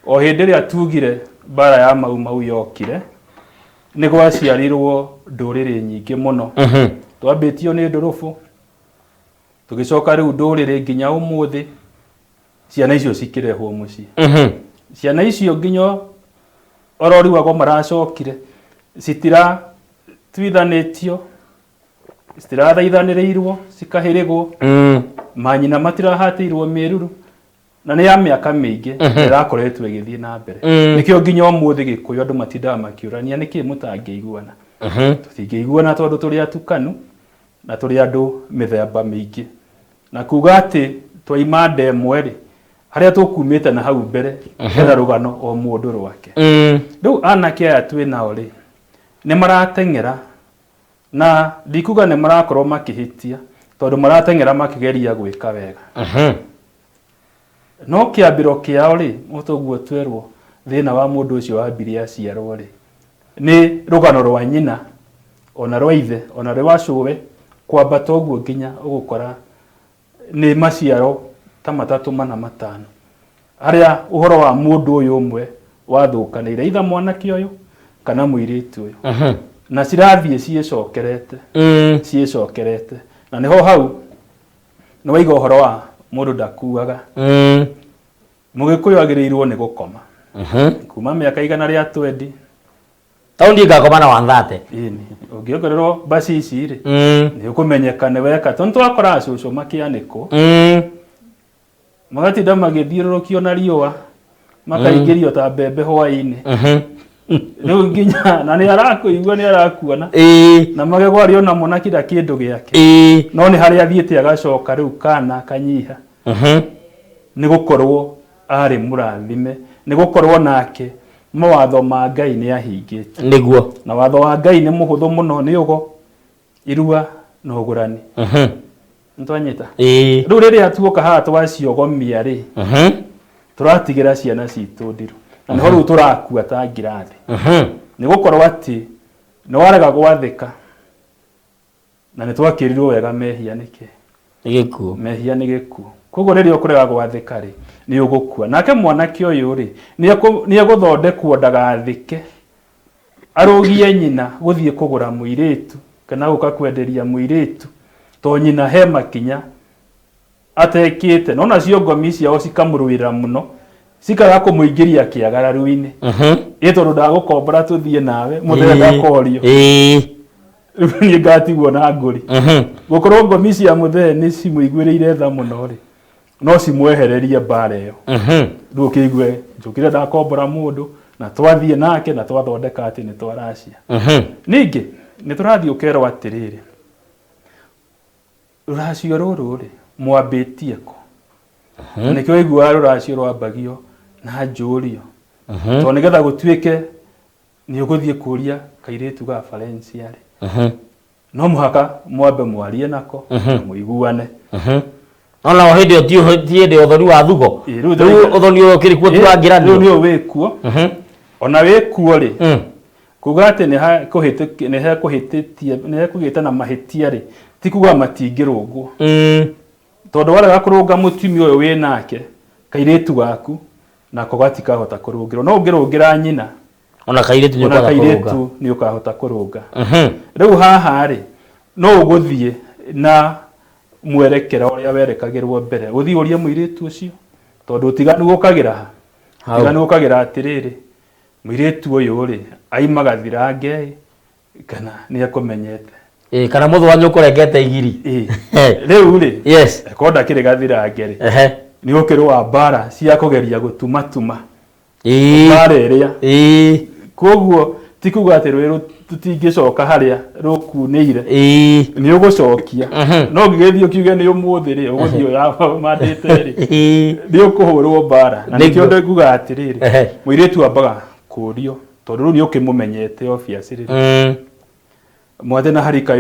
o hĩndĩ ĩrĩa tugire mbara ya mau yokire nĩ gwaciarirwo ndũrĩrĩ nyingĩ mũno twambĩtio nĩ ndũrũbũ tũgĩcoka rĩu ndũrĩrĩ nginya ũmũthĩ ciana icio cikĩrehwo mũciĩ ciana icio nginya ororiwagwo maracokire citira twithanĩtio citirathaithanĩrĩirwo cikahĩrĩgwo manyina matirahatĩirwo mĩruru na nĩ ya mĩaka mĩingĩ ĩrakoretwo ĩgĩthiĩ na mbere nĩkĩo nginya ũmũthĩ Gĩkũyũ andũ matindaga makĩũrania nĩkĩ mũtangĩiguana tũtingĩiguana tondũ tũrĩ atukanu na tũrĩ andũ mĩthemba mĩingĩ na kuga atĩ twaima ndemwe rĩ harĩa tũkumĩte na hau mbere hena rũgano o mũndũ rwake rĩu anake aya twĩ nao rĩ nĩ marateng'era na ndikuga nĩ marakorwo makĩhĩtia tondũ marateng'era makĩgeria gwĩka wega no kĩambĩro kĩao rĩ mũtũguo twerwo thĩna wa mũndũ ũcio wambirie aciarwo rĩ nĩ rũgano rwa nyina ona rwa ithe ona rwa cũwe kwambata ũguo nginya ũgũkora nĩ maciaro ta 3 4 5 harĩa ũhoro wa mũndũ ũyũ ũmwe wathũkanĩire itha mwanake ũyũ kana mũirĩtu ũyũ na cirathiĩ ciĩcokerete na niho hau nĩ waiga ũhoro wa mũndũ ndakuaga Mũgĩkũyũ agĩrĩirwo nĩ gũkoma kuma mĩaka igana rĩa 20 taundi ngakoma na 130 ũngĩongererwo basi ici rĩ nĩ ũkũmenyeka nĩ weka tondũ twakora cũcũ makĩanĩkwo magatinda magĩthiũrũrũkio na riũa makaingĩrio ta mbembe hwaĩ-inĩ rĩu nginya na nĩ arakũigua nĩ arakuona na magegwario namo na kila kĩndũ gĩake no nĩ harĩa athiĩte agacoka rĩu kana kanyiha nĩ gũkorwo arĩ mũrathime nĩ gũkorwo nake mawatho ma Ngai nĩ ahingĩte nĩguo na watho wa Ngai nĩ mũhũthũ mũno nĩ ũgo irua na ũgũrani ntwanyita rĩu rĩrĩa tuoka haha twaciogomia rĩ tũratigĩra ciana citũ ndiru na nĩho rĩu tũrakua ta ngirathi nĩ gũkorwo atĩ nĩ warega gwathĩka na nĩ twakĩrirwo wega mehia nĩkĩ gĩkuũ mehia nĩ gĩkuũ koguo rĩrĩa ũkũrega gwathĩka rĩ nĩ ũgũkua nake mwanake ũyũ rĩ nĩ egũthondekwo ndagathĩke arũgie nyina gũthiĩ kũgũra mũirĩtu kana gũka kwenderia mũirĩtu to nyina he makinya atekĩte no nacio ngomi ciao cikamũrũĩra mũno cikaga kũmũingĩria kĩagararu-inĩ tondũ ndagũkombora tũthiĩ nawe mũthee ndakorio niĩ ngatigwo na ngũri gũkorwo ngomi cia mũthee nĩ cimũiguĩrĩire tha mũno rĩ no cimwehererie mbara ĩyo rĩu ũkĩigue njũkire ndakombora mũndũ na twathiĩ nake na twathondeka atĩ nĩ twaracia ningĩ nĩ tũrathiĩ ũkerwo atĩrĩrĩ rũracio rũrũ rĩ mwambĩtie kũ nĩkĩo waiguaga rũracio rwambagio na njũrio tondũ nĩgetha gũtuĩke nĩ ũgũthiĩ kũria kairĩtu ga Valencia rĩ no mũhaka mwambe mwarie nako mũiguane ona o hĩndĩ ĩyo ti hĩndĩ ũthoni wa thugo rĩu ũthoni ũyũ ũkĩrĩ kuo twangiranio rĩu nĩyo wĩkuo ona wĩkuo rĩ kuga atĩ nĩ hekũgĩte na mahĩtia rĩ ti kuga matingĩrũngwo tondũ warega kũrũnga mũtumia ũyũ wĩ nake kairĩtu gaku nako gatikahota kũrũngĩrwo no ũngĩrũngĩra nyina ona kairĩtu nĩ ũkahota kũrũnga rĩu haha rĩ no ũgũthiĩ na mwerekera ũrĩa yawerekagirwo mbere uthi uria muiritu ucio tondu tiganu gukagira tiganu gukagira atiriri muiritu uyu ri aimaga thirange kana ni akumenyete kana muthu wanyu kurengete igiri riu ri yes konda kire gathirange ri ni ukirwa bara cia kugeria gutumatuma bara iria koguo tikuga ati rwiru tutingicoka haria rukunire ni ugucokia no ngigethio kiuge ni umuthi ri uguthio ya mandite ri ni ukuhurwo bara na nikio ndikuga ati riri muiritu ambaga kurio tondu ni ukimumenyete obviously ri mwate na harika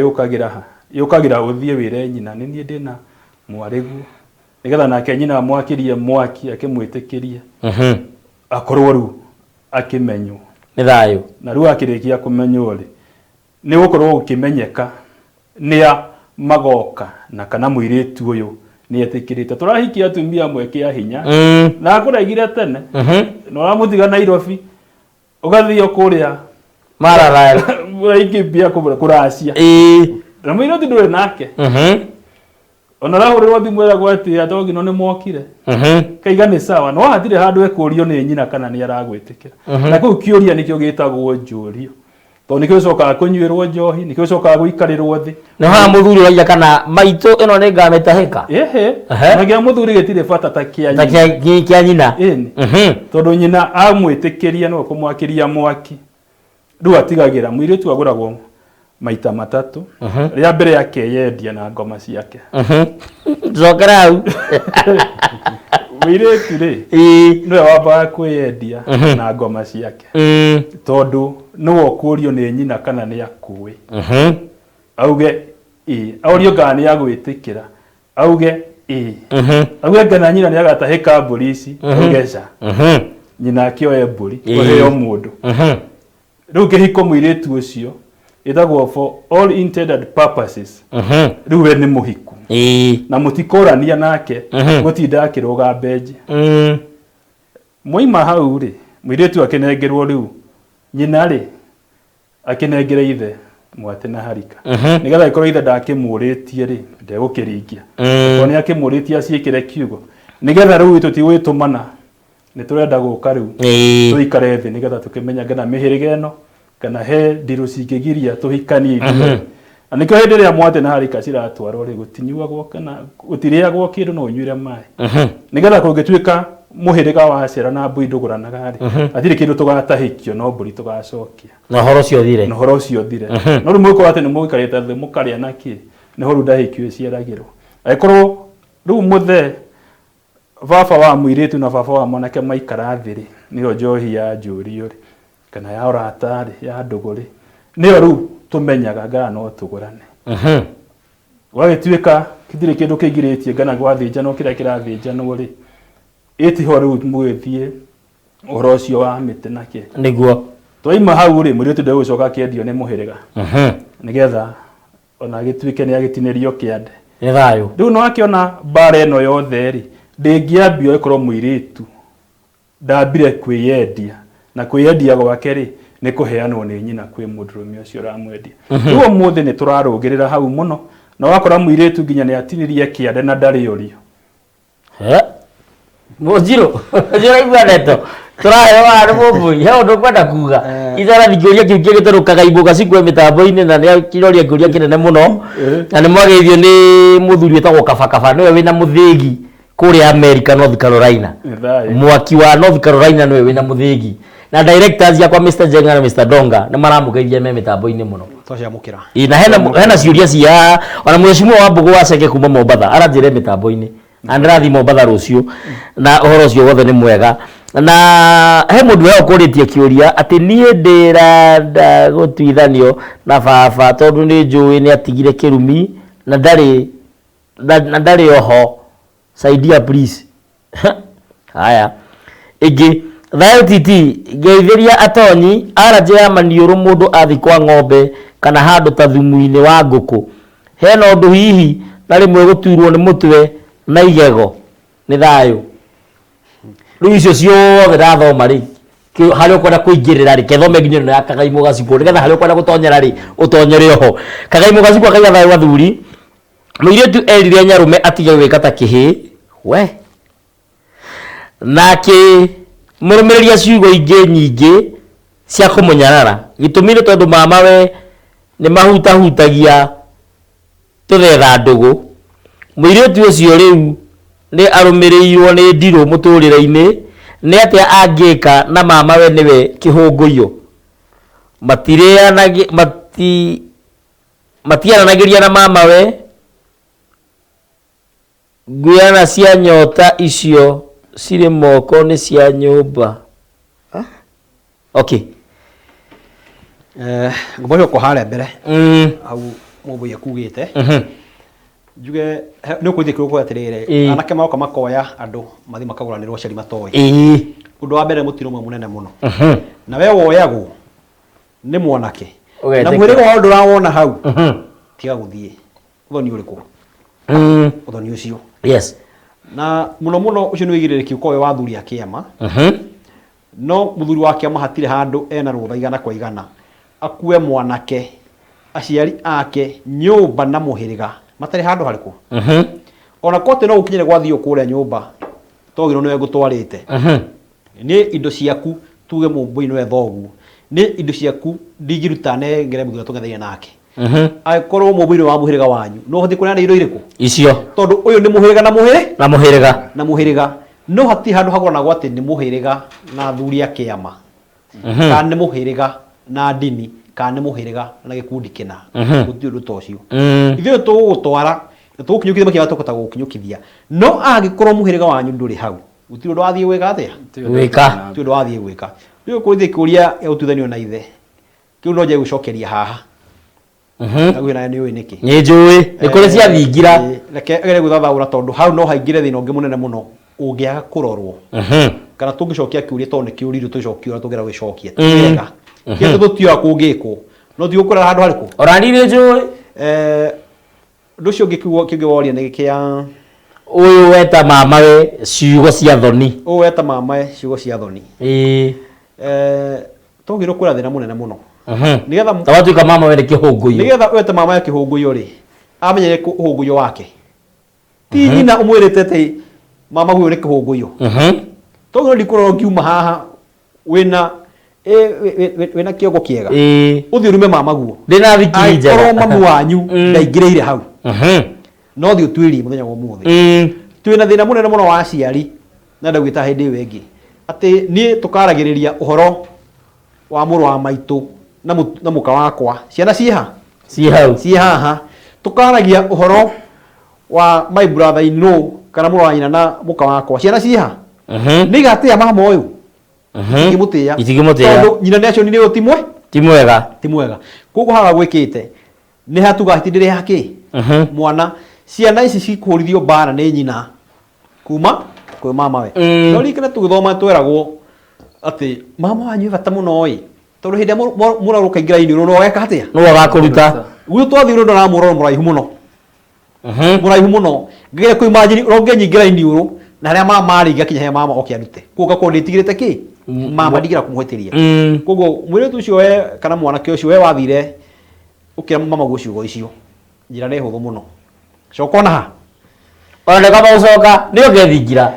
yukagira uthie wire nyina ni nie ndina mwarigu nigetha nake nyina mwakirie mwaki akimwitikiria akorwo ru akimenywo ni thayo na ru akirikia kumenywo ri ni gukorwo ukimenyeka nia magoka na kana muiritu uyu ni etikirite turahikia atumia mweke hinya na akuraigire tene no ramutiga Nairobi ugathio kuria marara uraikimbia kuracia na muiritu ndure nake ona rahurirwo thimu era gwati atogi no ni mwokire kaiga ni sawa no hatire handu ekurio ni nyina kana ni aragwitikira na ku kiuria nikio gitagwo njurio to nikio coka kunyuirwo njohi nikio coka guikarirwo thi no ha muthuri waija kana maito ino ni ngametahika na gia muthuri gitire bata ta kia nyina tondu nyina amwitikiria no kumwakiria mwaki ru atigagira muiritu aguragwo maita matatu ria mbere yake yendia na ngoma ciake zokera au muiritu ri no wambaga kwiyendia na ngoma ciake tondu no okurio ni nyina kana ni akui auge aurio ngani ya gwitikira auge auge ngana nyina ni agatahika polisi augeca nyina akioe mburi kuheo mundu riu kihiko muiritu ucio itagwo for all intended purposes riu we ni muhiku na mutikorania nake gutinda akiruga benji moima hau ri muiritu akinengerwo riu nyina ri akinengere ithe mwate na harika nigetha ikorwo ithe ndakimuritie ri ndegukiringia ko ni akimuritie aciikire kiugo nigetha riu tutigwitumana ni turenda guka riu tuikare thi nigetha tukimenya ngana mihiriga eno kana he ndiru cingigiria tuhikanie ithuĩ na nikio hindi ria mwate na harika ciratwarwo ri gutinyuagwo kana gutiriagwo kindu no unyuire mai nigetha kungituika muhiriga wa cera na mbui nduguranaga ri atiri kindu tugatahikio no mburi tugacokia no horo cio thire no ru mwiko ati ni muikarite thi mukaria naki ni horu ndahikio ciaragirwo aikorwo ru muthe baba wa muiritu na baba wa mwanake maikara thiri niyo njohi ya njurio ri kana ya oratari ya nduguri niyo ru tumenyaga ngara no tugurane wagituika kithire kindu kigiritie ngana gwathinja no kira kirathinja no ri itiho ru mwithie orocio wa mite nake niguo twaima hau ri muiritu ndegucoka kiendio ni muhiriga nigetha ona gituike ni agitinirio kiande ni thayo riu no akiona bara eno yothe ri ndingiambio ikorwo muiritu ndambire kwiyendia na kwiyendia gwake ri ni kuheanwo ni nyina kwi mudurumia ucio ramwendia riu muthi ni turarugirira hau muno na wakora muiritu nginya ni atinirie kiande na ndari urio Mojiro igua neto turahe wa rubui he undu kwenda kuga ithara thikioria kiu giturukaga ibuga cikwe mitambo-ini na ni kiroria kiuria kinene muno na ni mwageithio ni muthuri etagwo Kabakaba niwe wina muthigi kuria America North Carolina mwaki wa North Carolina niwe wina muthigi na directors yakwa Mr Jenga na Mr Donga ni maramugeithia me mitambo-ini muno twaciamukira na hena ciuria cia ona mweshimwa wa Mbugu wa Cenge kuma Mombatha aranjire mitambo-ini andrathi Mombatha rucio na uhoro ucio wothe ni mwega na he mundu he ukuritie kiuria ati nie ndira gutuithanio na baba tondu ni njui ni atigire kirumi na ndari oho saidia please haya igi thayo titi geithiria atonyi araje ya maniuru mundu athi kwa ng'ombe kana handu ta thumu-ini wa nguku hena undu hihi na rimwe guturwo ni mutwe na igego ni thayo riu icio ciothe ndathoma ri hari ukwenda kuingirira ri kethome nginya no ya Kagaimo Gacibo nigetha hari ukwenda gutonyera ri utonyere oho Kagaimo Gacibo akaiga thayo athuri Mũirĩtu erire Nyarume atige gwĩka ta kĩhĩ we nake mũrũmĩrĩria ciugo ingĩ nyingĩ cia kũmũnyarara gĩtũmi nĩ tondũ mamawe nĩ mahutahutagia tũthetha ndũgũ. Mũirĩtu ũcio rĩu nĩ arũmĩrĩirwo nĩ ndirũ mũtũrĩre-inĩ nĩ atĩa angĩka na mamawe nĩwe kĩhũngũio. Matiaranagĩria na mamawe ngũyana cia nyota icio cirĩ moko nĩ cia nyũmba. Okay. Ngũmũria ũko harĩa mbere hau mũmbũi akugĩte njuge nĩ ũkũithia kĩrũko atĩrĩrĩ anake maroka makoya andũ mathi makagũranĩrwo cari matoĩ. Ũndũ wa mbere mũtino ũmwe mũnene mũno na we woyagwo nĩ mwanake na mwĩrĩga wa ũndũ ũrawona hau tiga gũthiĩ ũthoni ũrĩkũ ũthoni ũcio. Yes. Na mũno mũno ũcio nĩ wĩigĩrĩrĩki ũkowe wa athuri a kĩama no mũthuri wa kĩama hatirĩ handũ ena rũtha igana kwa igana akue mwanake aciari ake nyũmba na mũhĩrĩga matarĩ handũ harĩkũ. Ona kote no ũkinyire gwathio kũrĩa nyũmba togĩrwo nĩwe ngũtwarĩte nĩ indo ciaku tuge mũmbũi nĩwe thoguo nĩ indo ciaku ndingĩruta nengere mũthuri tũngetheire nake akorwo mũmbũi wa mũhĩrĩga wanyu no hothi kũneana indo irĩkũ icio tondũ ũyũ nĩ mũhĩrĩga na mũhĩrĩga no hatirĩ handũ hagũranagwo atĩ nĩ mũhĩrĩga na athuri a kĩama kana nĩ mũhĩrĩga na ndini kana nĩ mũhĩrĩga na gĩkundi kĩna gũtirĩ ũndũ ta ũcio. Ithuĩ tũgũgũtwara tũgũkinyũkithia makĩria tũkota gũkinyũkithia no angĩkorwo mũhĩrĩga wanyu ndũrĩ hau gũtirĩ ũndũ wathiĩ gwĩka atĩa gũtirĩ ũndũ wathiĩ gwĩka. Rĩu kũrĩthia kũria ya ũtuithanio na ithe kĩu no nje gũcokeria haha naguo na nĩ ũĩ nĩkĩ nĩ njũĩ nĩ kũrĩ ciathingira reke agere gũthathaũra tondũ hau no haingĩre thĩna ũngĩ mũnene mũno ũngĩaga kũrorwo kana tũngĩcokia kĩũria tondũ nĩ kĩũrirũ tũcokia tũgera gwĩcokia wega kĩndũ tũtioa kũngĩkwo no tigũkũra handũ harĩkũ orani nĩ njũĩ. Ũndũ ũcio kĩngĩ woria nĩ gĩkĩa ũyũ weta mamawe ciugo cia thoni ũyũ weta mamawe ciugo cia thoni tũgĩrwo kũra thĩna mũnene mũno nĩgetha tawatuĩka mamawe nĩ kĩhũngũio nĩgetha weta mamawe kĩhũngũio rĩ amenyere kĩhũngũio wake ti nyina ũmwĩrĩte atĩ mama huyo nĩ kĩhũngũio tũgĩrwo ndikũrorwo ngiuma haha wĩna kĩongo kĩega ũthiĩ ũrume mama guo ndĩna thikiri njega akorwo mamu wanyu ndaingĩrĩire hau no thiĩ ũtuĩrie mũthenya wa ũmũthĩ twĩna thĩna mũnene mũno wa aciari na ndagwĩta hĩndĩ ĩyo ĩngĩ atĩ niĩ tũkaragĩrĩria ũhoro wa mũrũ wa maitũ na mũka wakwa ciana ciĩ haha tũkaragia ũhoro wa my brother in law kana mũrũ wa nyina na mũka wakwa ciana ciĩ ha nĩ igatĩa mama ũyũ itigĩmũtĩa tondũ nyina nĩ acionire ũyũ ti mwega koguo haha gwĩkĩte nĩ hatugahitindĩre hakĩ mwana ciana ici cikũrithio mbara nĩ nyina kuma kwĩ mamawe no rikana tũgĩthoma tweragwo atĩ mama wanyu bata mũno ĩ tondũ hĩndĩ mũrarũ kaingĩra iniũrũ no weka atĩa no agakũruta gwitũ twathiĩ ũndũ na mũroro mũraihu mũno ngĩgere kũ imagine ũronge nyingĩra iniũrũ na harĩa mama arĩ ngakinya he mama oke arute koguo gakorwo ndĩtigĩrĩte kĩ mama ndigĩra kũmũhĩtĩria koguo mũirĩtu ũcio we kana mwanake ũcio we wathire ũkĩra mama guo ciugo icio njĩra nĩ hũthũ mũno coka ona ha ona kama ũcoka nĩ ũgethingira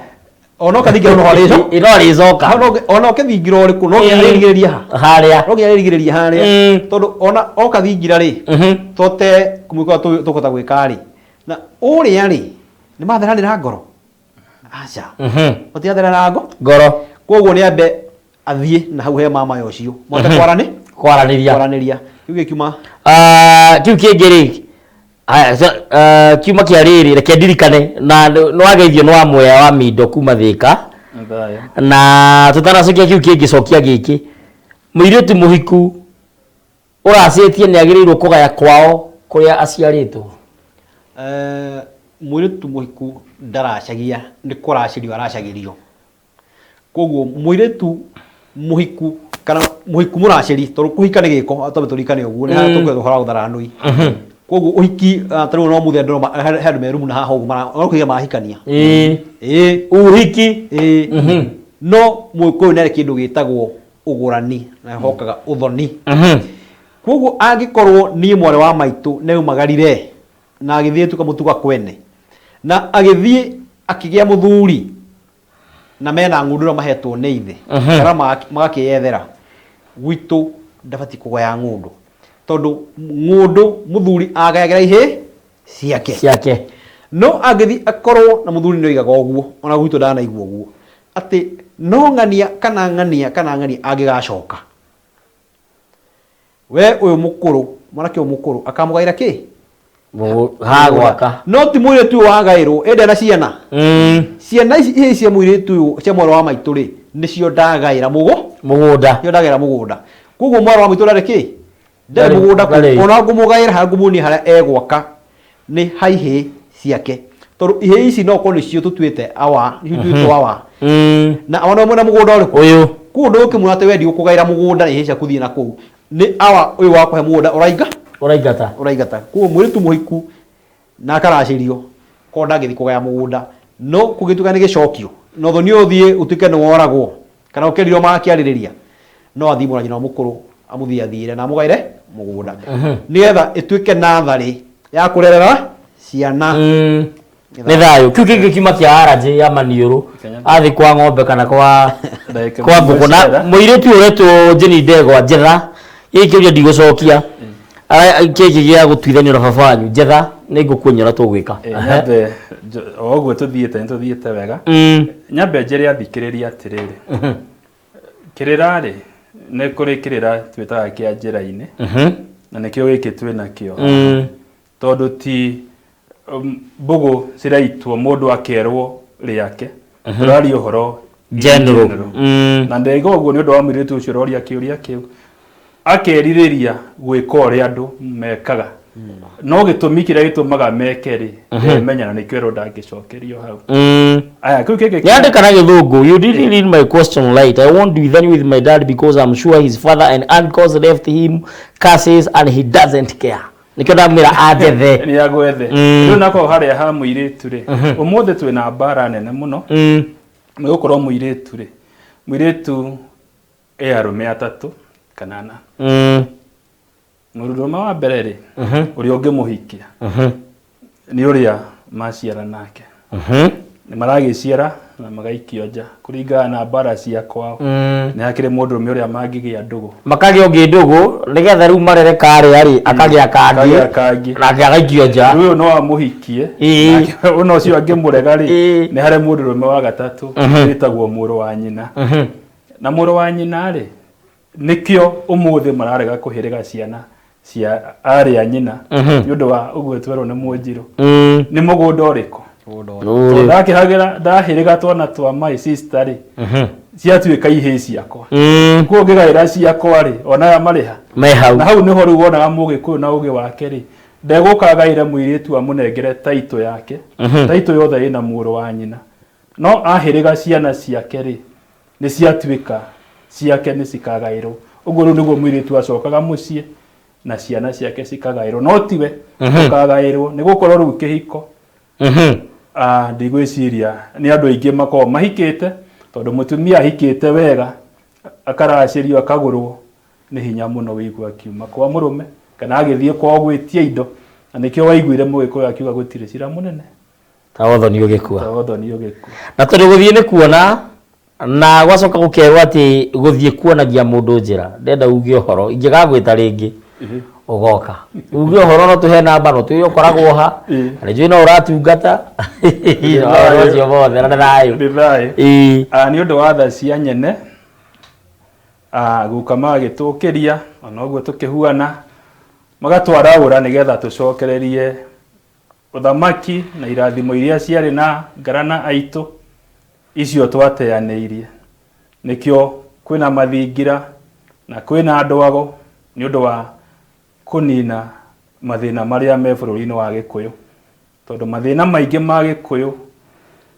ona ũkathingira no harĩcoka ona ũkĩthingira ũrĩkũ no ngĩarĩrigĩrĩria harĩa tondũ ona ũkathingira rĩ tote kumũkwa tũkota gwĩka rĩ na ũrĩa rĩ nĩ matheranĩra ngoro aca ũtiatherera ngoro koguo nĩ ambe athiĩ na hau he mama ũcio mote kwaranĩria kĩu gĩkiuma kĩu kĩngĩ rĩ kiuma kĩa rĩrĩ reke ndirikane na nĩ wageithio nĩ wa muoya wa mindo kuma Thĩka na tũtanacokia kĩu kĩngĩcokia gĩkĩ mũirĩtu mũhiku ũracĩtie nĩ agĩrĩirwo kũgaya kwao kũrĩa aciarĩtwo. Mũirĩtu mũhiku ndaracagia nĩ kũracĩrio aracagĩrio koguo mũirĩtu mũhiku kana mũhiku mũracĩri tondũ kũhika nĩ gĩko tondũ tũrikane ũguo nĩ tũkwenda ũhoro ũtharanũi koguo ũhiki tarĩu no mũthenya ndĩrona handũ merumu na haha ũguo marokũiga mahikania ũhiki no mũkũyũ nĩ arĩ kĩndũ gĩtagwo ũgũrani na hokaga ũthoni koguo angĩkorwo niĩ mwarĩ wa maitũ neumagarire na agithie tukamutuga kwene na agithie akigia muthuri na mena ngundura mahetwo ni ithe kana magakiyethera gwitu ndabati kugoya ngundu tondu ngundu muthuri agayagira ihe ciake no agithi akorwo na muthuri no igaga oguo ona gwitu ndana igwo oguo ati no ngania kana ngania agigacoka we uyu mukuru mwanake mukuru akamugaira ki hagwaka no ti mwire tu wagairwo ende na ciana ciana ici cia mwire tu cia mwaro wa maitu ri nicio ndagaira mugunda yo ndagaira mugunda kuguo mwaro wa maitu ndari ki ndari mugunda ona ngumugaira ha ngumuni haria egwaka ni haihi ciake tondu ihe ici no ko nicio tutuite awa tutuite awa na awa no mwena mugunda uriku uyu kuguo ndukimuna ati wendi ukugaira mugunda ihe cia kuthie na kuu ni awa uyu wa kuhe mugunda uraigata kuo mwiritu muhiku na karacirio ko ndagithi kugaya mugunda no kugituka ni gicokio no thoni uthie utuike ni woragwo kana ukerirwo makiaririria no athi mura nyina mukuru amuthia thire na mugaire mugunda nigetha ituike nathari ya kurerera ciana ni thayo kiu kingi kima kia araje ya maniuru athi kwa ng'ombe kana kwa nguku na muiritu uretu Jeni Ndegwa Njetha iki uria ndigucokia kiki gia gutwithania na baba wanyu Njetha ni ngukunyora tugwika nyambe oguo tuthiete wega nyambe njere athikiriria atiriri kirira ri ne kuri kirira twitaga kia njira-ini na nikio giki twina kio tondu ti mbugu ciraitwo mundu akerwo riake turari uhoro general na ndego uguo ni undu wa mwiritu ucio roria kiuria kiu akeririria gwika uria andu mekaga no gitumi kiria gitumaga mekeri menyana ni kwero ndangicokerio hau aya kiu kiki yande kana githungu you didn't read my question right. I won't be with my dad because I'm sure his father and uncles left him curses and he doesn't care nikyo ndamira ajethe ni agwethe riu nako haria ha mwiritu ri umuthi twina mbara nene muno ni gukorwo mwiritu ri mwiritu arume atatu kanana mururume wa mbere ri uria ungimuhikia ni uria maciara nake ni maragiciara na magaikio nja kuringana na mbara cia kwao ni hakire mundurume uria mangigia ndugu makagi ongi ndugu nigetha riu marere kari ari akagia kangi na agaikio nja riu no amuhikie uno ucio angimurega ri ni hare mundurume wa gatatu witagwo muru wa nyina na muru wa nyina ri nikio umuthi mararega kuhiriga ciana cia aria nyina ni undu wa uguo twerwo ni Munjiru ni mugunda uriko ndakihagira ndahiriga twana twa my sister ri ciatuika ihe ciakwa kuo ngigaira ciakwa ri ona ya mariha na hau niho riu wonaga Mugikuyu na ugi wake ri ndegukagaire mwiritu amunengere taito yake taito yothe ina muru wa nyina no ahiriga ciana ciake ri ni ciatuika ciake ni cikagairwo uguo riu niguo mwiritu acokaga mucie na ciana ciake cikagairwo no tiwe ukagairwo ni gukorwo riu kihiko ndigwiciria ni andu aingi makoo mahikite tondu mutumia ahikite wega akaracirio akagurwo ni hinya muno wigua kiuma kwa murume kana agithie kwa gwitia indo na nikio waiguire Mugikuyu akiuga gutire cira munene tawotho ni ugikua na tondu guthie ni kuona na gwacoka gukerwo ati guthie kuonagia mundu njira ndenda uge uhoro ingigagwita ringi ugoka uge uhoro no tuhe namba no tuyo koragwo ha na njui no uratungata cio bothe na thayo ni undu wa tha cia nyene guka magitukiria ona uguo tukihuana magatwara ura nigetha tucokererie uthamaki na irathimo iria ciari na ngarana aitu icio twateaneirie nikio kwina mathingira na kwina andwago ni undu wa kunina mathina maria me bururi-ini wa Gikuyu tondu mathina maingi ma Gikuyu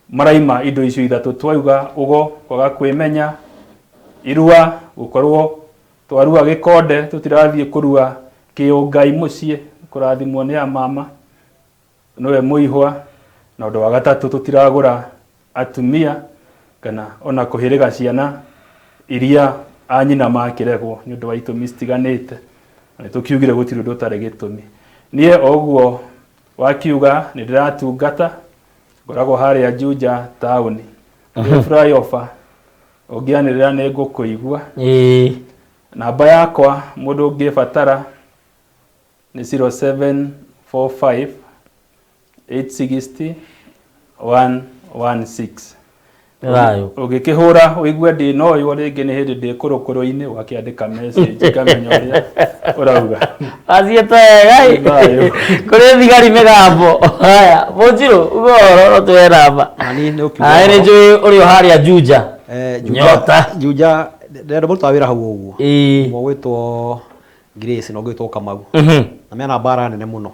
maraima indo icio ithatu twauga ugo kwaga kwimenya irua gukorwo twarua gikonde tutirathie kurua kiungai mucie kurathimwo ni mama nowe muihwa na undu wa gatatu tutiragura atumia kana ona kuhiriga ciana iria anyina makiregwo ni undu wa itumi citiganite na tukiugire gutiri undu utare gitumi nie oguo wakiuga nä ndä ratungata ngoragwo harä a Juja taåni flyover å ngä anä rä ra nä ngå kå igua namba yakwa må ndå å ngä batara nä 0745 860 116 å gä kä hå ra å igue ndä no yo rä ngä nä hä ndä ndä kå rå kå rå-inä wakä andä ka ngamenya å rä a å rauga athiäte wega kå rä thigari mä gambo haya Munjiru ugoro no twe namba nä njå å rä o harä a Juja nyota Juja ndä må ruta wä ra hau å guo mo gwä two Grace no gwä two Kamau na mena mbara nene må no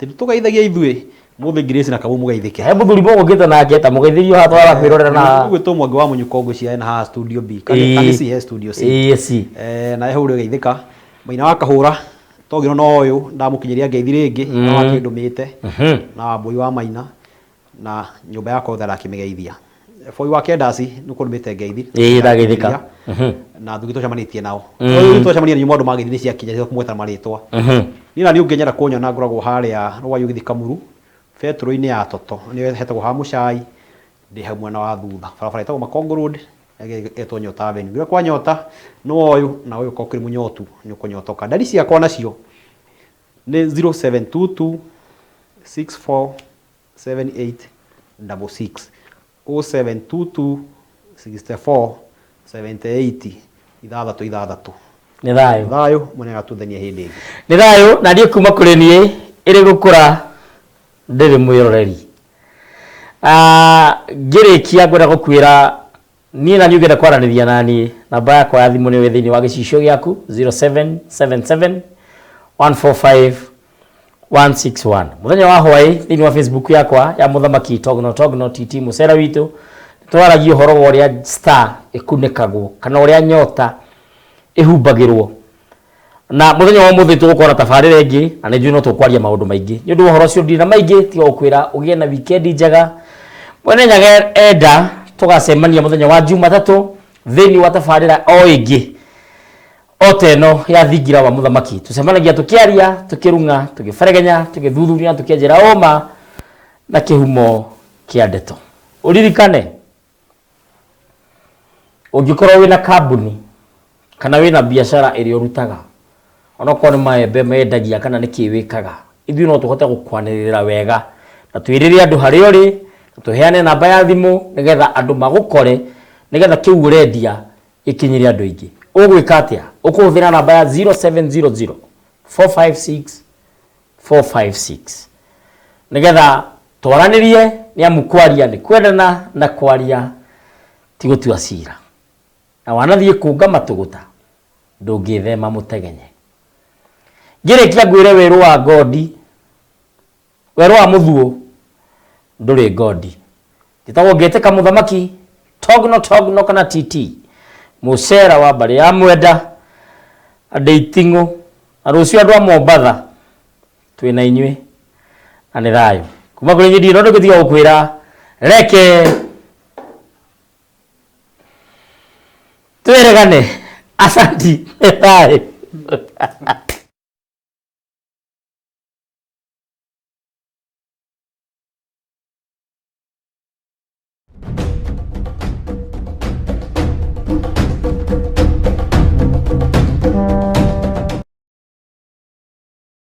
tä tå geithagia ithuä må thä Grace na Kamau må geithä ke he må thuri må gå ngä te nake ta må geithä ha twara kwä rorera na gwä two mwangi wa må nyuko ngå cia na haha studio B kana si he studio C na he hå rä geithä ka maina wa kahå ra togä ro no å yå ndamå kinyä ria ngeithi rä ngä na wakä ndå mä te na mbåi wa maina na nyå mba yakwa thara kä mä geithia boi wa Kendasi nä kå rå mä te ngeithi ndageithä ka na ndå gä tåcemanä tie nao tåcemania nä maå ndå mageithi nä ciakinya kumweta marä twa niä na nä å ngä nyenda kå nyona ngoragwo harä a rwayo gä thi Kamuru betå-inä ya Toto nä hetagwo ha må cai ndä hau mwena wa thutha barabara etagwo Makongo Road etwo Nyota Avenue gä kwa nyota no å yå na å yå korwo kå rä må nyotu nä å kå nyotoka ndari ciakwa nacio nä 0722 64 78 66 0722 64 78 ithathatå ithathatå nä thayå thayå mwene gatũthania hä ndä ĩngĩ nä thayå na ndiä kuma kå rä niä ä rä gå kå ra ndä rä mwä roreri ngä rä kia ngwenda gå kwä ra niä na niä å ngenda kwaranä ria naniä namba yakwa ya thimå nä wä thä inä wa gä cicio gä aku 0777 145 161 muthenya wa hwaĩ thĩinĩ wa Facebook yakwa ya Mũthamaki Togno TT Mũcera witũ twaragia ũhoro wa ũrĩa star ĩkunĩkagwo kana ũrĩa nyota ĩhumbagĩrwo na muthenya wa mũthĩ tũgũkorwo tabarĩra ĩngĩ na nĩ njũĩ no tũkwaria maũndũ maingĩ nĩ ũndũ wa ũhoro ũcio ndina maingĩ tiga gũkwĩra ũgĩe na weekend njega mwene nyaga enda tũgacemania muthenya wa Jumatatũ thĩinĩ wa tabarĩra o ĩngĩ oteno ya thingira wa Mũthamaki tucemanagia tukiaria tukirunga tugiferegenya tugithuthuria tukienjera oma na kihumo kia ndeto uririkane ungikorwo wina kambuni kana wina biashara iri urutaga onoko ni maembe mendagia kana ni kiwikaga ithu no tuhote gukwanirira wega na twirire andu hari uri tuheane namba ya thimu nigetha andu magukore nigetha kiu urendia ikinyire andu ingi ugwika atia ukuhũthĩra namba ya 0700 456 456 nigetha twaranĩrie nĩ amu kwaria nĩ kwendana na kwaria ti gũtua cira na wanathiĩ kũnga matũgũta ndũngĩthema mũtegenye ngĩrĩkia ngwĩre werũ wa ngodi werũ wa mũthuo ndũrĩ ngodi njĩtagwo ngĩtĩka Mũthamaki Togno kana TT Mũcera wa mbarĩ ya Mwenda andũ iting'ũ na rũciũ andũ a Mombatha twĩna inyuĩ na nĩ thayũ kuma kũrĩ nyindi no ndĩgũtiga gũkwĩra reke twĩregane asanti thayũ